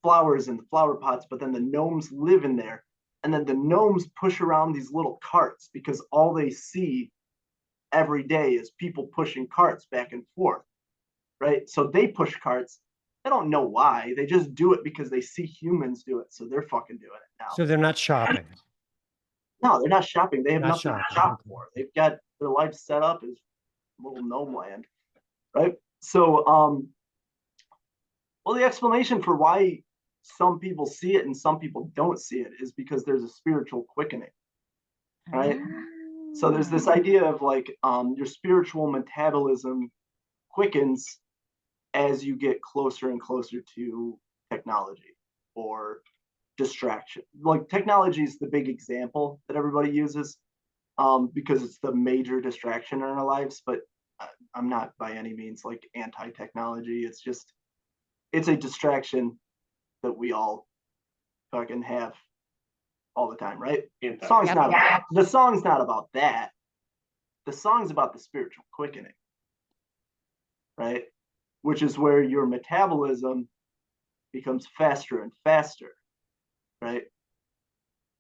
flowers in the flower pots, but then the gnomes live in there. And then the gnomes push around these little carts because all they see every day is people pushing carts back and forth, right? So they push carts. They don't know why. They just do it because they see humans do it. So they're fucking doing it now. So they're not shopping. No, they're not shopping. They have Not nothing to shopping, shop okay. for. They've got their life set up as little gnome land, right? So, well, the explanation for why some people see it and some people don't see it is because there's a spiritual quickening. Right. So there's this idea of like your spiritual metabolism quickens as you get closer and closer to technology or distraction. Like technology is the big example that everybody uses because it's the major distraction in our lives. But I'm not by any means like anti-technology. It's just it's a distraction that we all fucking have all the time, right? Anti- Song's Yep. not about, the song's not about that. The song's about the spiritual quickening, right? Which is where your metabolism becomes faster and faster, right?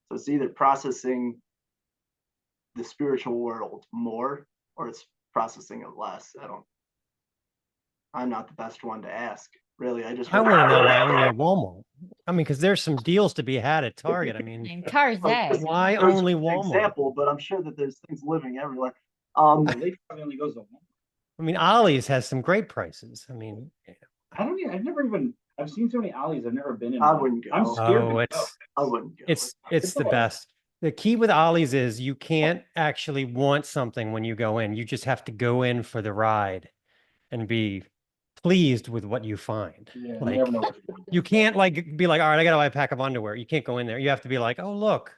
So it's either processing the spiritual world more or it's processing it less. I'm not the best one to ask, really. I just I want to know why only at Walmart. I mean, because there's some deals to be had at Target. I mean, And Tarzan. why There's only an Walmart? example, but I'm sure that there's things living everywhere. Well, they probably only goes to one. I mean, Ollie's has some great prices. I mean, I've seen so many Ollies. I've never been in. I one. wouldn't go. I'm scared. oh, to go. I wouldn't go. it's the It's best. The key with Ollie's is you can't actually want something when you go in. You just have to go in for the ride and be pleased with what you find. Yeah, you Like, never know what you're gonna get. you can't like be like, all right, I gotta buy a pack of underwear. You can't go in there. You have to be like, oh look,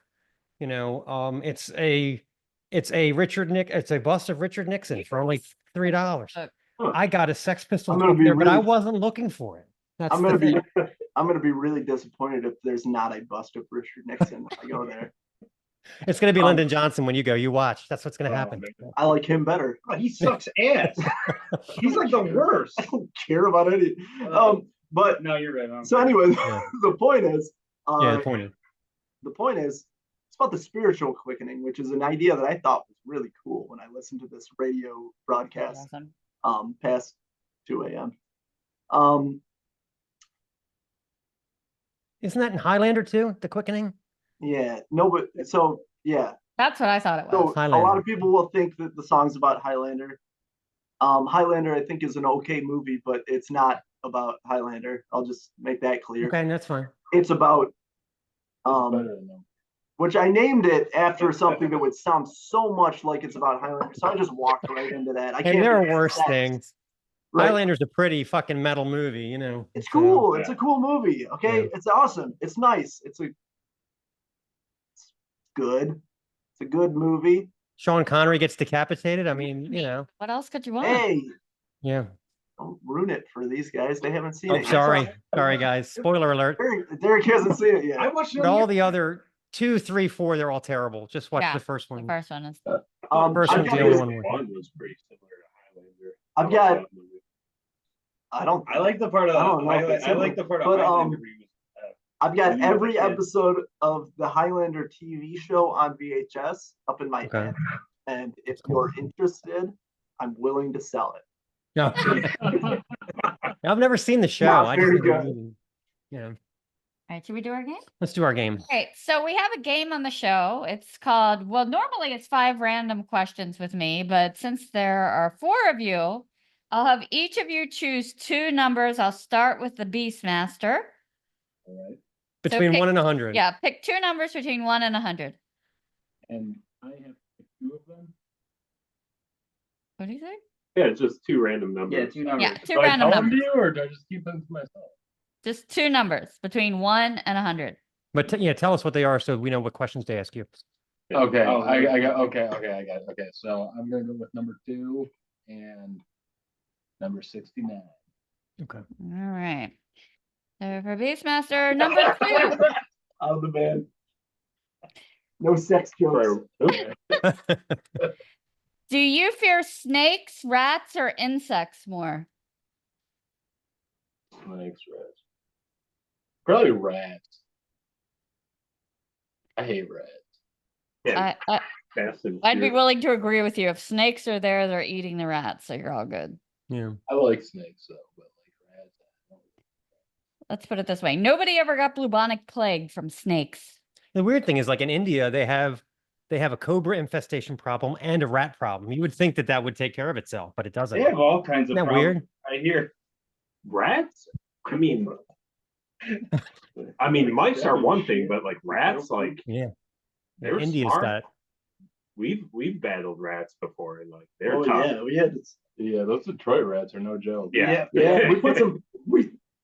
it's a it's a bust of Richard Nixon for only $3. Look. I got a Sex Pistols I'm gonna book be there, but I really- wasn't looking for it. That's I'm the gonna thing. be I'm gonna be really disappointed if there's not a bust of Richard Nixon when I go there. It's gonna be Um, Lyndon Johnson when you go. You watch. That's what's gonna Oh, happen. man. I like him better. Oh, he sucks ass. He's like the worst. I don't care about any. But No, you're right. so anyway, Yeah. the point is, Yeah, the point is. it's about the spiritual quickening, which is an idea that I thought was really cool when I listened to this radio broadcast Awesome. past 2 a.m. Isn't that in Highlander too? The quickening? Yeah, no, but so yeah, That's what I thought it so was. a lot Highlander. of people will think that the song's about Highlander. Highlander, I think, is an okay movie, but it's not about Highlander. I'll just make that clear. Okay, that's fine. It's about It's better than them. which I named it after something that would sound so much like it's about Highlander. So I just walked right into that. I can't And there are be worse obsessed, things. right? Highlander's a pretty fucking metal movie, you know. It's so- cool. It's a cool movie. Okay, Yeah. it's awesome. It's nice. It's good. It's a good movie. Sean Connery gets decapitated. I mean, you know, What else could you want? Hey, yeah. don't ruin it for these guys. They haven't seen Oh, it. yet. sorry. Sorry, guys. Spoiler alert. Derek hasn't seen it yet. I watched it But on all the- the other 2, 3, 4, they're all terrible. Just watch Yeah, the first The one. first one is. First I've one's got the only this- one. One was pretty similar to Highlander. I've I got- like that movie. I don't. I like the part of I don't know if it's I like the part of but, Highlander where he was, I've got You every kid. episode of the Highlander TV show on VHS up in my Okay. head. And if you're interested, I'm willing to sell it. No. I've never seen the show. Not I just very know the good. movie. Yeah. All right, should we do our game? Let's do our game. All right, so we have a game on the show. It's called, well, normally it's 5 random questions with me, but since there are 4 of you, I'll have each of you choose 2 numbers. I'll start with the Beastmaster. All right. Between pick- 1 and 100. Yeah, pick 2 numbers between 1 and 100. And I have 2 of them. What do you think? Yeah, it's just 2 random numbers. yeah, 2 numbers. Yeah, 2 Do I random tell them to numbers. you, or do I just keep them to myself? Just 2 numbers between 1 and 100. But yeah, tell us what they are so we know what questions to ask you. Yeah. Okay, Oh, I got okay, I got it. Okay, so I'm gonna go with number 2 and number 69. Okay. All right. So for Beastmaster, number 2. Out of the van. No sex jokes. For- Do you fear snakes, rats, or insects more? Snakes, rats. Probably rats. I hate rats. Yeah, fast and I'd be furious. willing to agree with you. If snakes are there, they're eating the rats, so you're all good. Yeah. I like snakes though, but like rats. I don't. Let's put it this way. Nobody ever got bubonic plague from snakes. The weird thing is, like in India, they have they have a cobra infestation problem and a rat problem. You would think that that would take care of itself, but it doesn't. They have all kinds of Isn't that problems. weird? I hear. Rats? I mean, mice are one thing, but like rats, like Yeah. they're India's smart. got it. We've battled rats before, and like they're Oh tough. yeah, we had this. Yeah, those Detroit rats are no joke. Yeah. Yeah. We put some.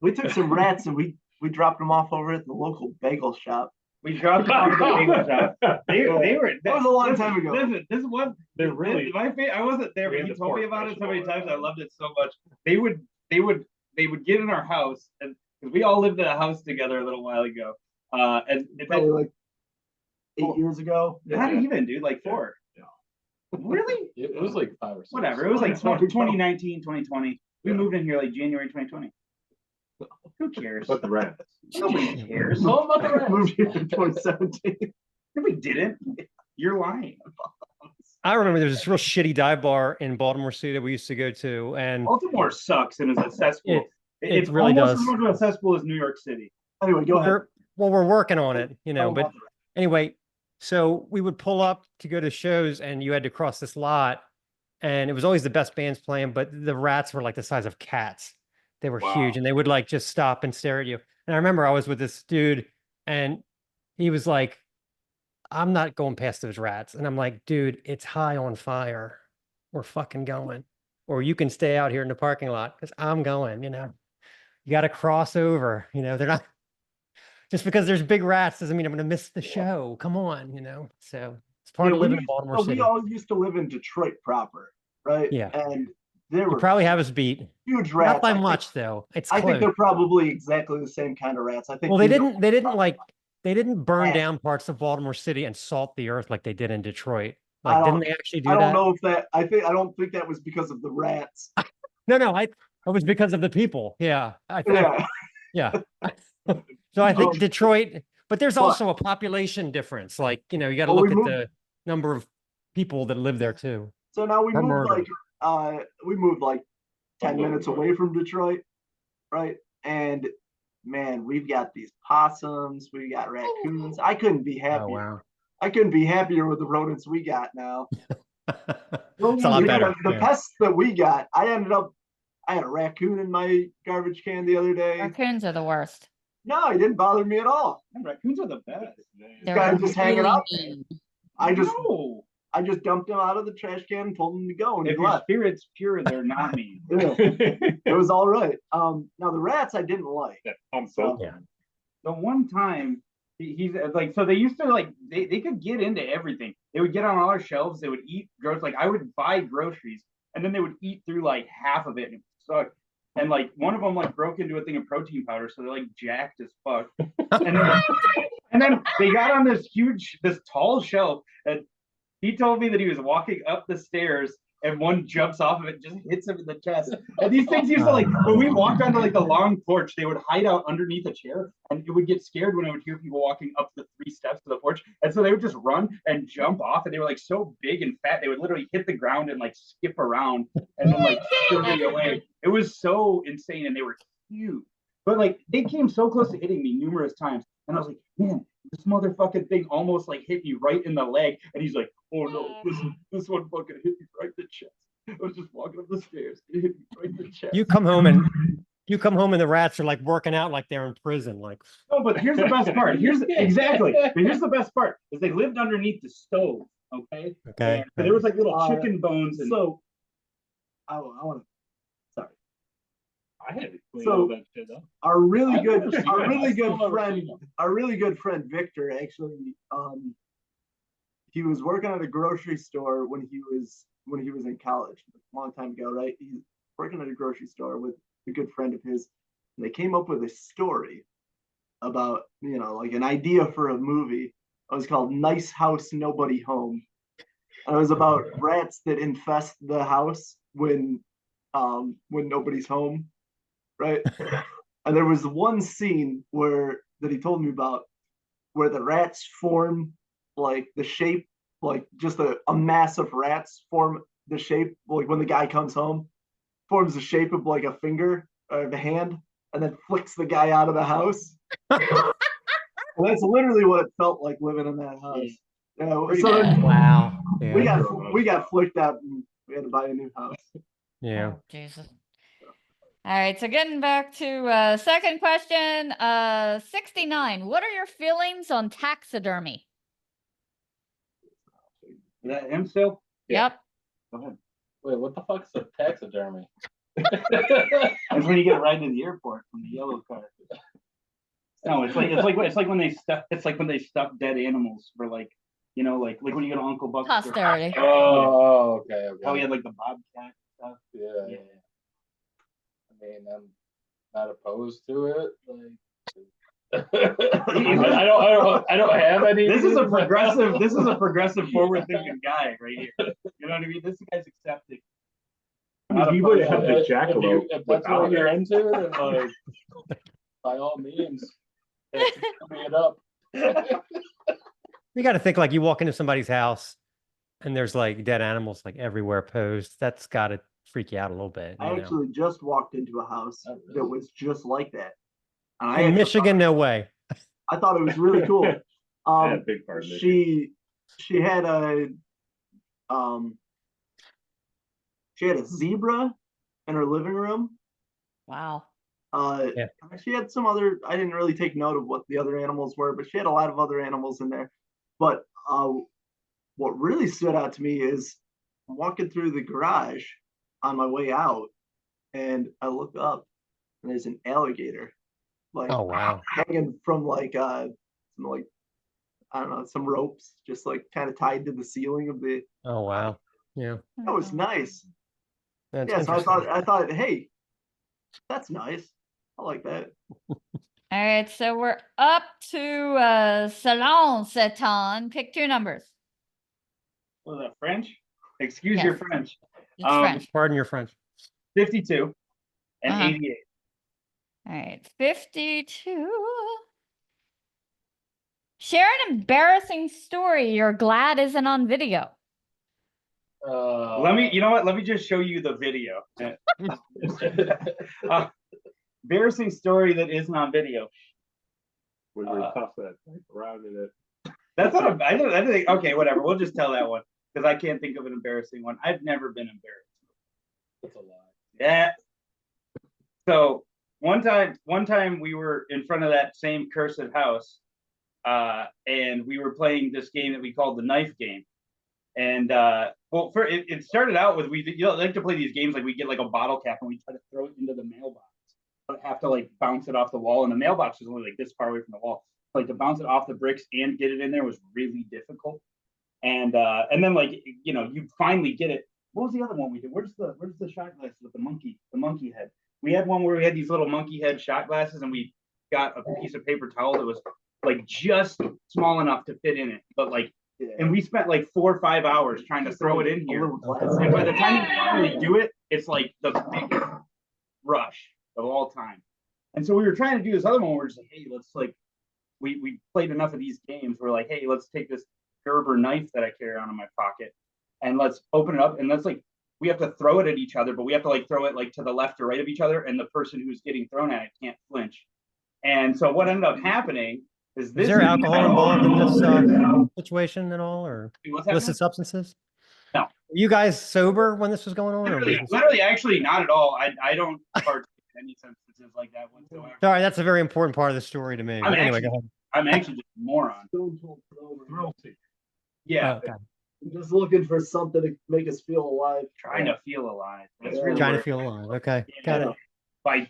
We took some rats and we dropped them off over at the local bagel shop. We dropped them off at the bagel shop. They were. That was a long listen, time ago. Listen, this is one. They're really- My favorite. I wasn't there, but Really he told me about it so many professional, times. I loved it so much. They would get in our house, and because we all lived in a house together a little while ago. And it's Probably like 8 years ago. not even, dude, like 4. Yeah. Really? It was like 5 or 6. Whatever. It was like Sorry, bro. 2019, 2020. We Yeah. moved in here like January 2020. Who cares? But the rats. Nobody cares. It's all about the rats. Moved here in 2017. No, we didn't. You're lying. I remember there was this real shitty dive bar in Baltimore City that we used to go to, and Baltimore sucks and is a cesspool. It It's really almost does. as much of a cesspool as New York City. Anyway, go ahead. we're working on it, you know. Oh, But anyway, so we would pull up to go to shows, and you had to cross this lot, and it was always the best bands playing, but the rats were like the size of cats. They were huge, Wow. and they would like just stop and stare at you. And I remember I was with this dude, and he was like, "I'm not going past those rats," and I'm like, "Dude, it's high on fire. We're fucking going, or you can stay out here in the parking lot because I'm going." You know, you got to cross over. You know, they're not. Just because there's big rats doesn't mean I'm going to miss the show. Come on, you know. So it's part Yeah, of living in Baltimore So City. we all used to live in Detroit proper, right? Yeah. And there You were probably have us beat. huge rats. Not by I think- much though. It's I think close. they're probably exactly the same kind of rats. I think. Well, they we know- didn't. They didn't like. They didn't burn Yeah. down parts of Baltimore City and salt the earth like they did in Detroit. I Like, didn't don't- they actually do I that? don't know if that. I don't think that was because of the rats. No. It was because of the people. Yeah. I think. Yeah. Yeah. So I think Um, Detroit, but there's but- also a population difference. Like, you know, you got to Well, we look at moved- the number of people that live there too. So now we Or moved murder. we moved like 10 minutes away from Detroit, right? And man, we've got these possums, we got raccoons. I couldn't be happier. Oh wow. I couldn't be happier with the rodents we got now. It's a lot You know, better. The yeah. pests that we got, I had a raccoon in my garbage can the other day. Raccoons are the worst. No, he didn't bother me at all. Raccoons are the best. They're guy just hanging really out. mean. I just No. dumped him out of the trash can and told him to go, and If he your left. spirit's pure, they're not mean. Yeah, it was all right. Now the rats I didn't like. So Yeah. The one time he's like, so they used to like they could get into everything. They would get on all our shelves. They would eat groceries. Like I would buy groceries, and then they would eat through like half of it, and it sucked. And like one of them like broke into a thing of protein powder, so they're like jacked as fuck. And then they got on this tall shelf, and he told me that he was walking up the stairs. And one jumps off of it, just hits him in the chest. And these things used to like, when we walked onto like the long porch, they would hide out underneath a chair, and it would get scared when I would hear people walking up the 3 steps to the porch. And so they would just run and jump off, and they were like so big and fat, they would literally hit the ground and like skip around and then like scurry away. It was so insane, and they were huge. But like they came so close to hitting me numerous times, and I was like, man, this motherfucking thing almost like hit me right in the leg. And he's like, oh no, this one fucking hit me right in the chest. I was just walking up the stairs, it hit me right in the chest. You come home and the rats are like working out like they're in prison. Like, No, but here's the best part. Exactly. But here's the best part is they lived underneath the stove. Okay. okay. And so there was like little Uh, chicken bones and so I want to. Sorry. I had to clean So- all that shit up. Our really I've good, never seen our that. really I've good still never friend, seen them. our really good friend Victor actually, he was working at a grocery store when he was in college, a long time ago, right? He's working at a grocery store with a good friend of his, and they came up with a story about, you know, like an idea for a movie. It was called Nice House, Nobody Home. And it was about rats that infest the house when nobody's home, right? And there was one scene that he told me about where the rats form like the shape, like just a mass of rats form the shape, like when the guy comes home, forms the shape of like a finger or a hand, and then flicks the guy out of the house. And that's literally what it felt like living in that house. So then Wow. we Yeah. got flicked out and we had to buy a new house. Yeah. Oh, Jesus. All right, so getting back to second question, 69. What are your feelings on taxidermy? Is that him still? Yeah. Yep. Go ahead. Wait, what the fuck's a taxidermy? That's when you get right to the airport from the yellow car. No, it's like when they stuff dead animals for like, you know, like when you go to Uncle Buck's. Posterity. Oh, okay, okay. How we had like the bobcat stuff. Yeah. Yeah. I mean, I'm not opposed to it. Like, I don't have any. This is a progressive forward thinking guy right here. You know what I mean? This guy's accepting. I mean, he would have the If jackalope that's what without you're it. into, then like, by all means, taxidermy it up. You got to think like you walk into somebody's house and there's like dead animals like everywhere posed. That's got to freak you out a little bit. I You know? actually just walked into a house Oh, that really? was just like that. And I In actually Michigan, no way. I thought it was really cool. Yeah, big part of it. She had a zebra in her living room. Wow. Yeah. She had some other. I didn't really take note of what the other animals were, but she had a lot of other animals in there. But what really stood out to me is walking through the garage on my way out, and I look up, and there's an alligator, like Oh, wow. hanging from like some like I don't know, some ropes, just like kind of tied to the ceiling of the. Oh, wow. Yeah. That was nice. That's Yeah, so interesting. I thought, hey, that's nice. I like that. All right, so we're up to Salon Seton. Pick two numbers. Was that French? Excuse your Yes. French. It's French. Pardon your French. 52 and Uh-huh. 88. All right, 52. Share an embarrassing story you're glad isn't on video. You know what? Let me just show you the video. Embarrassing story that isn't on video. When we toss that like, around in it. That's not. I think. Okay, whatever. We'll just tell that one because I can't think of an embarrassing one. I've never been embarrassed. That's a lie. Yeah. So one time we were in front of that same cursed house, and we were playing this game that we called the knife game. And it started out with like to play these games like we get like a bottle cap and we try to throw it into the mailbox, but have to like bounce it off the wall. And the mailbox is only like this far away from the wall. Like to bounce it off the bricks and get it in there was really difficult. And then like you finally get it. What was the other one we did? Where's the shot glass with the monkey head? We had one where we had these little monkey head shot glasses and we got a piece of paper towel that was like just small enough to fit in it, but like. And we spent like 4 or 5 hours trying to throw it in here. And by the time you finally do it, it's like the biggest rush of all time. And so we were trying to do this other one where we're just like, hey, let's like, we played enough of these games. We're like, hey, let's take this Gerber knife that I carry around in my pocket and let's open it up. And let's like, we have to throw it at each other, but we have to like throw it like to the left or right of each other. And the person who's getting thrown at it can't flinch. And so what ended up happening is there alcohol involved in this situation at all, or illicit substances? No. Were you guys sober when this was going on? Literally, actually, not at all. I don't partake in any substances like that whatsoever. Sorry, that's a very important part of the story to me. But anyway, go ahead. I'm actually just a moron. Yeah, Okay. Just looking for something to make us feel alive. trying to feel alive. That's Yeah. really Trying to where- feel alive. Okay, got it. by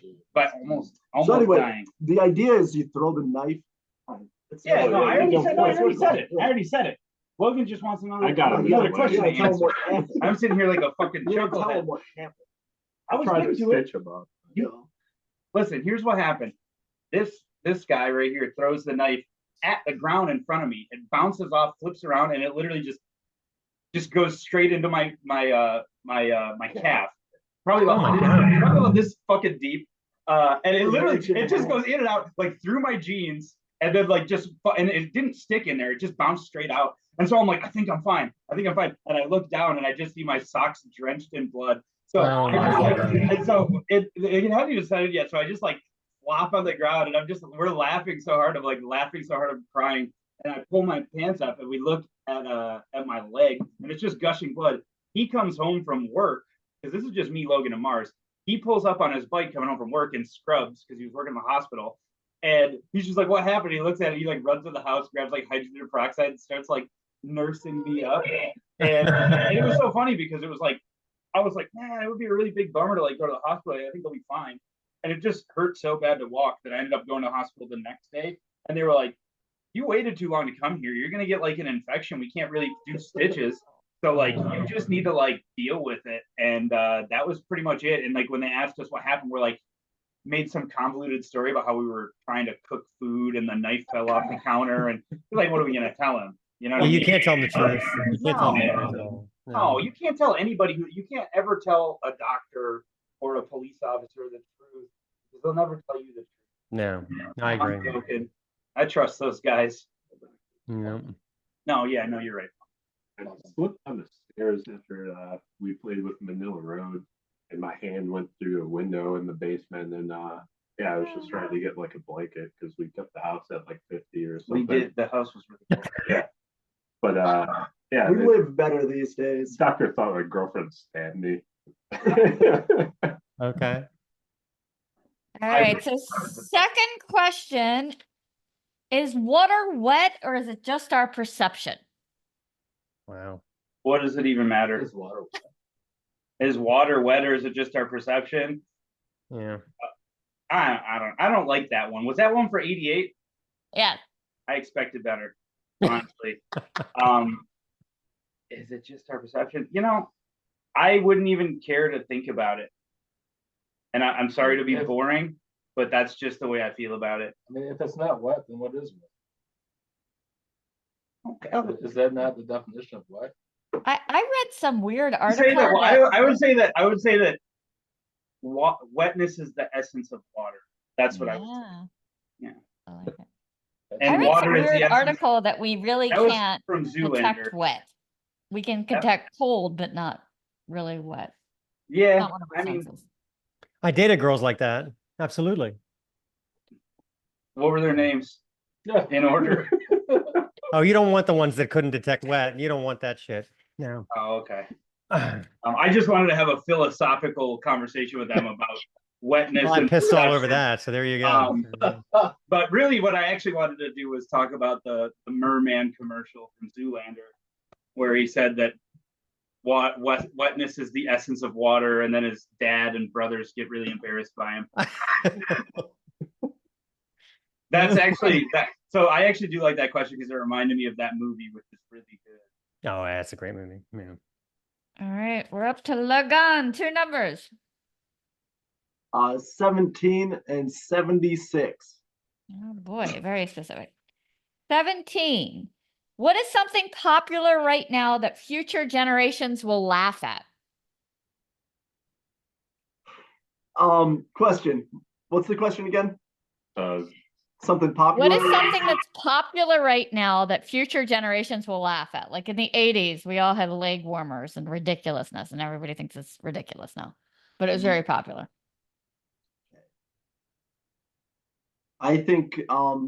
almost So anyway, dying. the idea is you throw the knife. Yeah, no, I already said it. Yeah. I already said it. Logan just wants another. I got it. Another question. You to gotta tell 'em answer. what happened. I'm sitting here like a fucking You gotta tell 'em chucklehead. what happened. I was Trying to getting to it. stitch them up. You know. Listen, here's what happened. This guy right here throws the knife at the ground in front of me. It bounces off, flips around, and it literally just goes straight into my calf. Probably Oh my about this fucking deep. And it just goes in and out like through my jeans, and then like and it didn't stick in there. It just bounced straight out. And so I'm like, I think I'm fine. And I look down and I just see my socks drenched in blood. So Oh my it hadn't even decided yet. So I just like flop on the ground and we're laughing so hard. I'm like laughing so hard I'm crying. And I pull my pants up and we look at my leg, and it's just gushing blood. He comes home from work because this is just me, Logan, and Mars. He pulls up on his bike coming home from work in scrubs because he was working in the hospital, and he's just like, "What happened?" He looks at it. He like runs to the house, grabs like hydrogen peroxide, and starts like nursing me up. And it was so funny because it was like, I was like, man, it would be a really big bummer to like go to the hospital. I think they'll be fine. And it just hurt so bad to walk that I ended up going to the hospital the next day. And they were like, you waited too long to come here. You're gonna get like an infection. We can't really do stitches. So like you just need to like deal with it. And that was pretty much it. And like when they asked us what happened, we're like made some convoluted story about how we were trying to cook food and the knife fell off the counter. And we're like, what are we gonna tell him? You know what Well, I you mean? can't tell them the truth. You can't tell them the No. truth at all. No, you can't tell anybody you can't ever tell a doctor or a police officer the truth because they'll never tell you the truth. No, I I'm agree. joking. I trust those guys. No. No, yeah, no, you're right. I slipped on the stairs after we played with Manila Road, and my hand went through a window in the basement. And yeah, I was just trying to get like a blanket because we kept the house at like 50 or We something. did. The house was really cool. Yeah, but yeah, We the live better these days. doctor thought my girlfriend stabbed me. Okay. All right, so second question, is water wet or is it just our perception? Wow. What does it even matter? Is water wet? Is water wet or is it just our perception? Yeah. I don't like that one. Was that one for 88? Yeah, I expected better, honestly. Is it just our perception? You know, I wouldn't even care to think about it. And I'm sorry to be boring, but that's just the way I feel about it. I mean, if it's not wet, then what is wet? Okay. Is that not the definition of wet? I read some weird Say article that, that, I would say that wetness is the essence of water. That's what I would say. yeah. Yeah. I like it. I And read some water is the weird essence. article that we really That was can't from detect Zoolander. wet. We can detect cold, but not really wet. Yeah, Not one of our I mean, senses. I dated girls like that. Absolutely. what were their names Yeah. in order? Oh, you don't want the ones that couldn't detect wet. You don't want that shit. No. Oh, okay. I just wanted to have a philosophical conversation with them about wetness. Well, I and pissed all over perception. that. So there you go. But really, what I actually wanted to do was talk about the Merman commercial from Zoolander, where he said that wetness is the essence of water, and then his dad and brothers get really embarrassed by him. That's actually that. So I actually do like that question because it reminded me of that movie, which is really good. Oh, that's a great movie. Yeah. All right, we're up to Lagan. 2 numbers. 17 and 76. Oh boy, very specific. 17. What is something popular right now that future generations will laugh at? Question. What's the question again? Something popular? What is something that's popular right now that future generations will laugh at? Like in the 80s, we all had leg warmers and ridiculousness, and everybody thinks it's ridiculous now. But it was very popular. I think I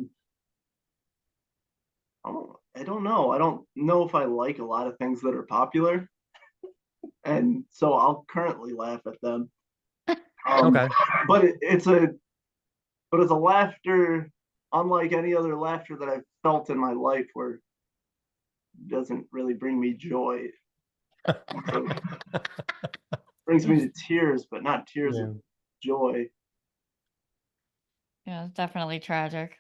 don't know. I don't know if I like a lot of things that are popular. And so I'll currently laugh at them. Okay. But it's a laughter unlike any other laughter that I've felt in my life, where it doesn't really bring me joy. It brings me to tears, but not tears Yeah. of joy. Yeah, it's definitely tragic.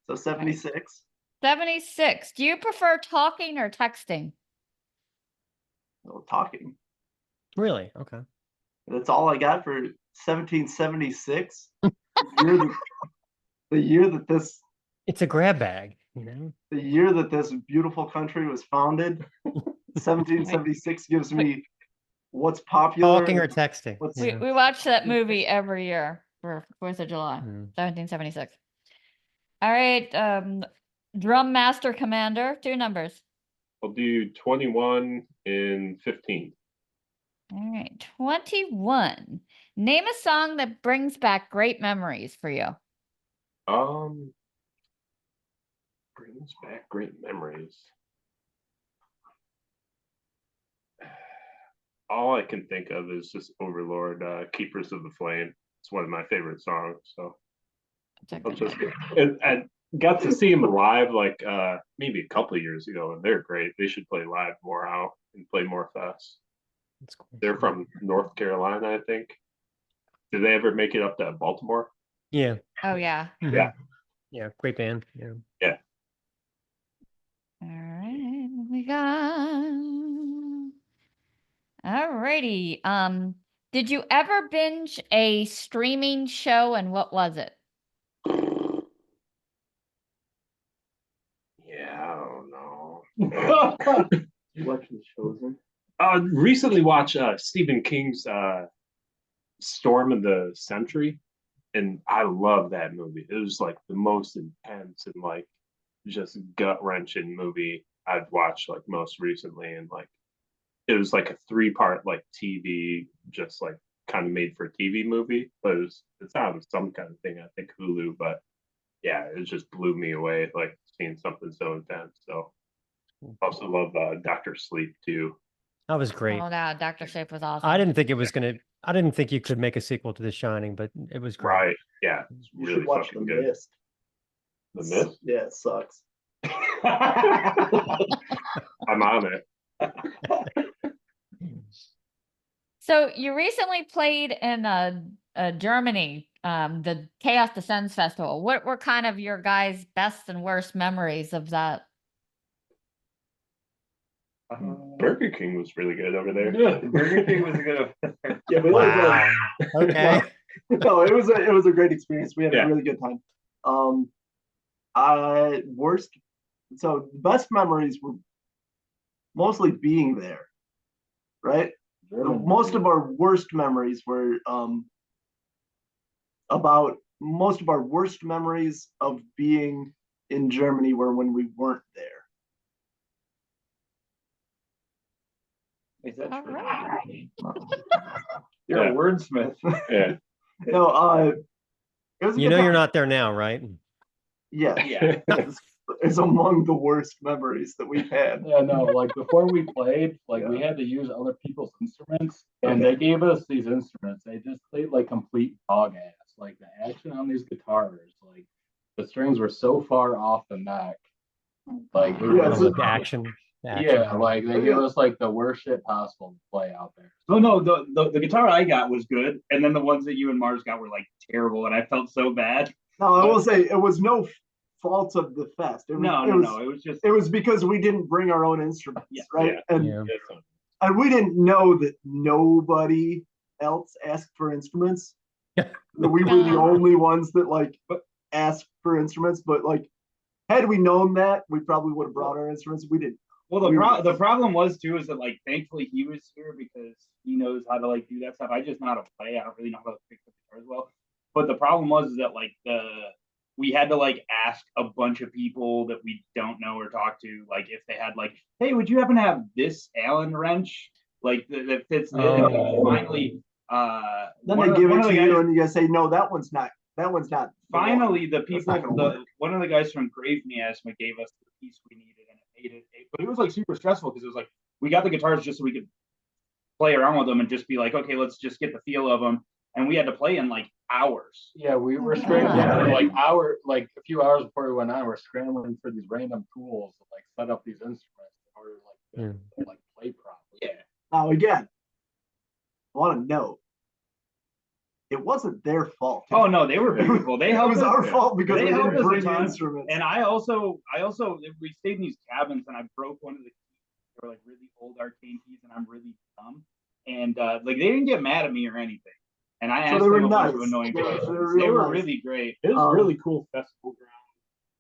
So 76. 76. Do you prefer talking or texting? Well, talking. Really? Okay. That's all I got for 1776. The year that this It's a grab bag, you know? the year that this beautiful country was founded. 1776 gives me what's popular. Talking or texting. What's- We, Yeah. we watch that movie every year for 4th of July, Mm. 1776. All right, Drum Master Commander, 2 numbers. I'll do 21 and 15. All right, 21. Name a song that brings back great memories for you. Brings back great memories. all I can think of is just Overlord, Keepers of the Flame. It's one of my favorite songs. So It's a I'll good just, one. and I got to see them live like maybe a couple of years ago, and they're great. They should play live more out and play more fests. That's cool. They're from North Carolina, I think. Did they ever make it up to Baltimore? Yeah. Oh, yeah. Mhm. Yeah. Yeah. Great band. Yeah. All right, what we got. All righty. Did you ever binge a streaming show, and what was it? Yeah, I don't know. Watching Chosen. Recently watched Stephen King's Storm of the Century, and I love that movie. It was like the most intense and like just gut wrenching movie I've watched like most recently, and like it was like a 3-part like TV, just like kind of made for TV movie, but it's on some kind of thing, I think Hulu, but yeah, it just blew me away, like seeing something so intense. So also love Dr. Sleep too. That was great. Oh, no, Dr. Sleep was awesome. I didn't think you could make a sequel to The Shining, but it was great. Right. Yeah. It's You really should watch The fucking good. Mist. The Mist? Yeah, it sucks. I'm on it. So you recently played in Germany, the Chaos Descends Festival. What were kind of your guys' best and worst memories of that? Burger King was really good over there. Yeah, Burger King was a good. Yeah, we Wow. Okay. no, it was a great experience. We had Yeah. a really good time. Worst. So the best memories were mostly being there, right? Most of our worst memories were about most of our worst memories of being in Germany were when we weren't there. Is that All true? right. You're Yeah. a wordsmith. Yeah. No, it was a You good know you're time. not there now, right? Yeah, Yeah. it's among the worst memories that we've had. Yeah, no, like before we played, like we Yeah. had to use other people's instruments, and they gave us these instruments. They just played like complete dog ass. Like the action on these guitars, like the strings were so far off the neck. Like it Yeah, Oh, was, so- like the action. yeah, like they gave us like the worst shit possible to play out there. Oh no, the guitar I got was good, and then the ones that you and Mars got were like terrible, and I felt so bad. No, I will say it was no fault of the fest. It was, No, it no, was, no. It was just It was because we didn't bring our own instruments, Yeah. right? Yeah. And Yeah. and we didn't know that nobody else asked for instruments. That we were the only ones that like asked for instruments. But like, had we known that, we probably would have brought our instruments. We didn't. well. The problem was too is that like thankfully he was here because he knows how to like do that stuff. I just know how to play. I don't really know how to pick the guitar as well. But the problem was that like we had to like ask a bunch of people that we don't know or talk to, like if they had like, hey, would you happen to have this Allen wrench like that fits this? And Oh. finally, Then one they of give one it of to the you, guys- and you guys say, no, that one's not. That one's not. the one." finally the That's people not gonna work. one of the guys from Grave Miasma gave us the piece we needed, and it made it. But it was like super stressful because it was like we got the guitars just so we could play around with them and just be like, okay, let's just get the feel of them. And we had to play in like hours. Yeah, we were Oh, scrambling God. for like a few hours before we went on. We're scrambling for these random tools to like set up these instruments in order to like play properly. Yeah. Now again, I want to note, it wasn't their fault. Oh no, they were beautiful. They It helped was us. our fault because They we helped didn't us a bring ton. instruments. And I also we stayed in these cabins and I broke one of the keys. They were like really old arcane keys, and I'm really dumb. And like they didn't get mad at me or anything. And I So asked they were them a bunch of nice. annoying They were- questions. they were They real were nice. really great. It was Um, a really cool festival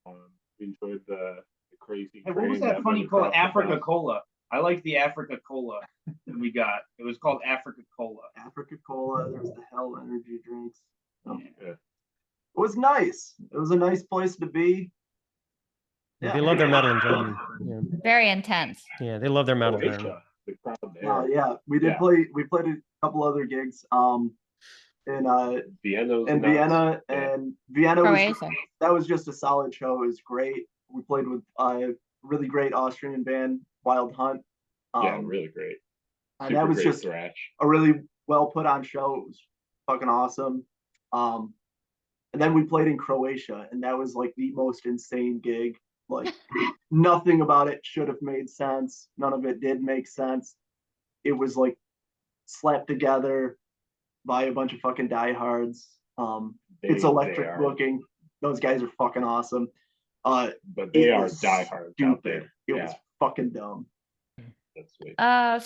ground. We enjoyed the crazy. Hey, what was train that funny went called? across the Africa top. Cola. I like the Africa Cola that we got. It was called Africa Cola. Africa Cola, there's the Hell energy drinks. Yeah. It was nice. It was a nice place to be. Yeah. They love their metal in Germany. Yeah. Very intense. Yeah, they love their metal in Germany. Croatia, the crowd there. Yeah, we did Yeah. play. We played a couple other gigs. In Vienna. in Vienna, Yeah. and Vienna was Croatia. that was just a solid show. It was great. We played with a really great Austrian band, Wild Hunt. Yeah, really great. And Super that was great just thrash. a really well put on show. It was fucking awesome. And then we played in Croatia, and that was like the most insane gig. Like nothing about it should have made sense. None of it did make sense. It was like slapped together by a bunch of fucking diehards. It's They electric are, booking. Those guys are fucking awesome. but they It are was diehards out stupid. there. It Yeah, was fucking dumb. that's sweet.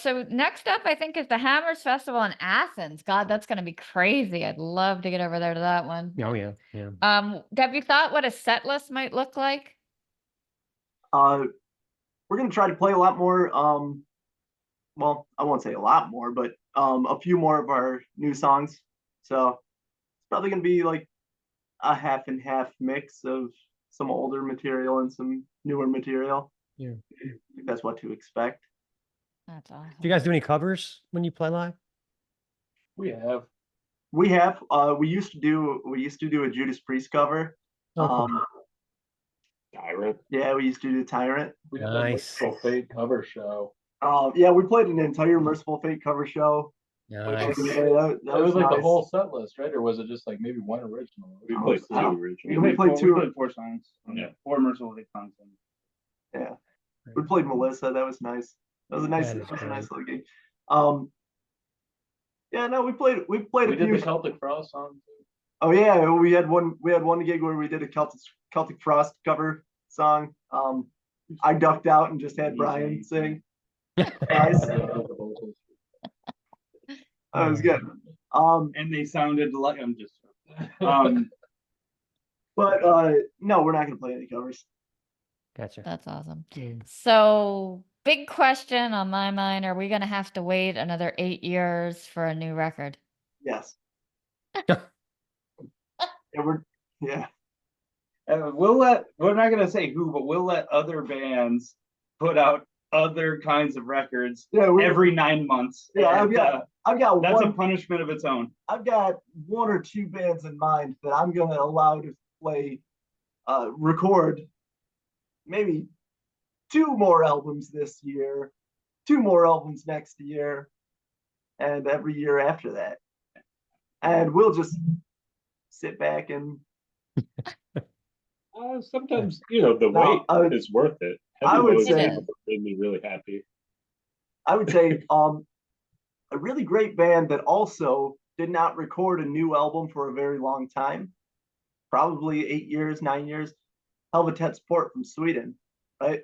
So next up, I think is the Hammers Festival in Athens. God, that's going to be crazy. I'd love to get over there to that one. Oh yeah, yeah. Have you thought what a set list might look like? We're gonna try to play a lot more. Well, I won't say a lot more, but a few more of our new songs. So it's probably gonna be like a half and half mix of some older material and some newer material. Yeah. I think that's what to expect. That's awesome. Do you guys do any covers when you play live? We have. We have we used to do a Judas Priest cover. Oh, cool. Tyrant. Yeah, we used to do Tyrant. We did Nice. a Fate cover show. Yeah, we played an entire Merciful Fate cover show. Nice. Yeah, That was like the nice. whole set list, right? Or was it just like maybe one original? We played two I don't- originally. we played two. We played 4 songs. Yeah. 4 Merciful Fate songs. Yeah, we played Melissa. That was nice. That was a nice, That that is was a great. nice little gig. Yeah, no, we played We a did few. the Celtic Frost song too. Oh yeah, we had one gig where we did a Celtic Frost cover song. I ducked out and just had Brian sing. Nice. Yeah, the vocals. That was good. And they sounded like I'm just. But no, we're not gonna play any covers. Gotcha. That's awesome. Mm. So, big question on my mind, are we going to have to wait another 8 years for a new record? Yes. Yeah. We're not gonna say who, but we'll let other bands put out other kinds of records Yeah, every 9 months. Yeah, And, I've got that's a one. punishment of its own. I've got 1 or 2 bands in mind that I'm gonna allow to play, record maybe 2 more albums this year, 2 more albums next year, and every year after that. And we'll just sit back and Sometimes the No, wait is worth it. I would Heavy Load say- album made me really happy. I would say a really great band that also did not record a new album for a very long time, probably 8 years, 9 years. Helvetet Sport from Sweden, right?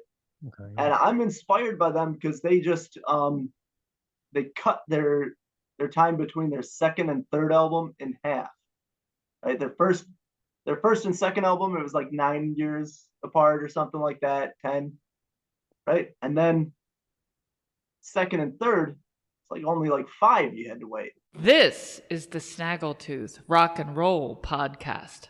Okay. And I'm inspired by them because they just they cut their time between their second and third album in half. Right, their first and second album, it was like 9 years apart or something like that, 10, right? And then second and third, it's like only like 5 you had to wait. This is the Snaggletooth Rock and Roll Podcast.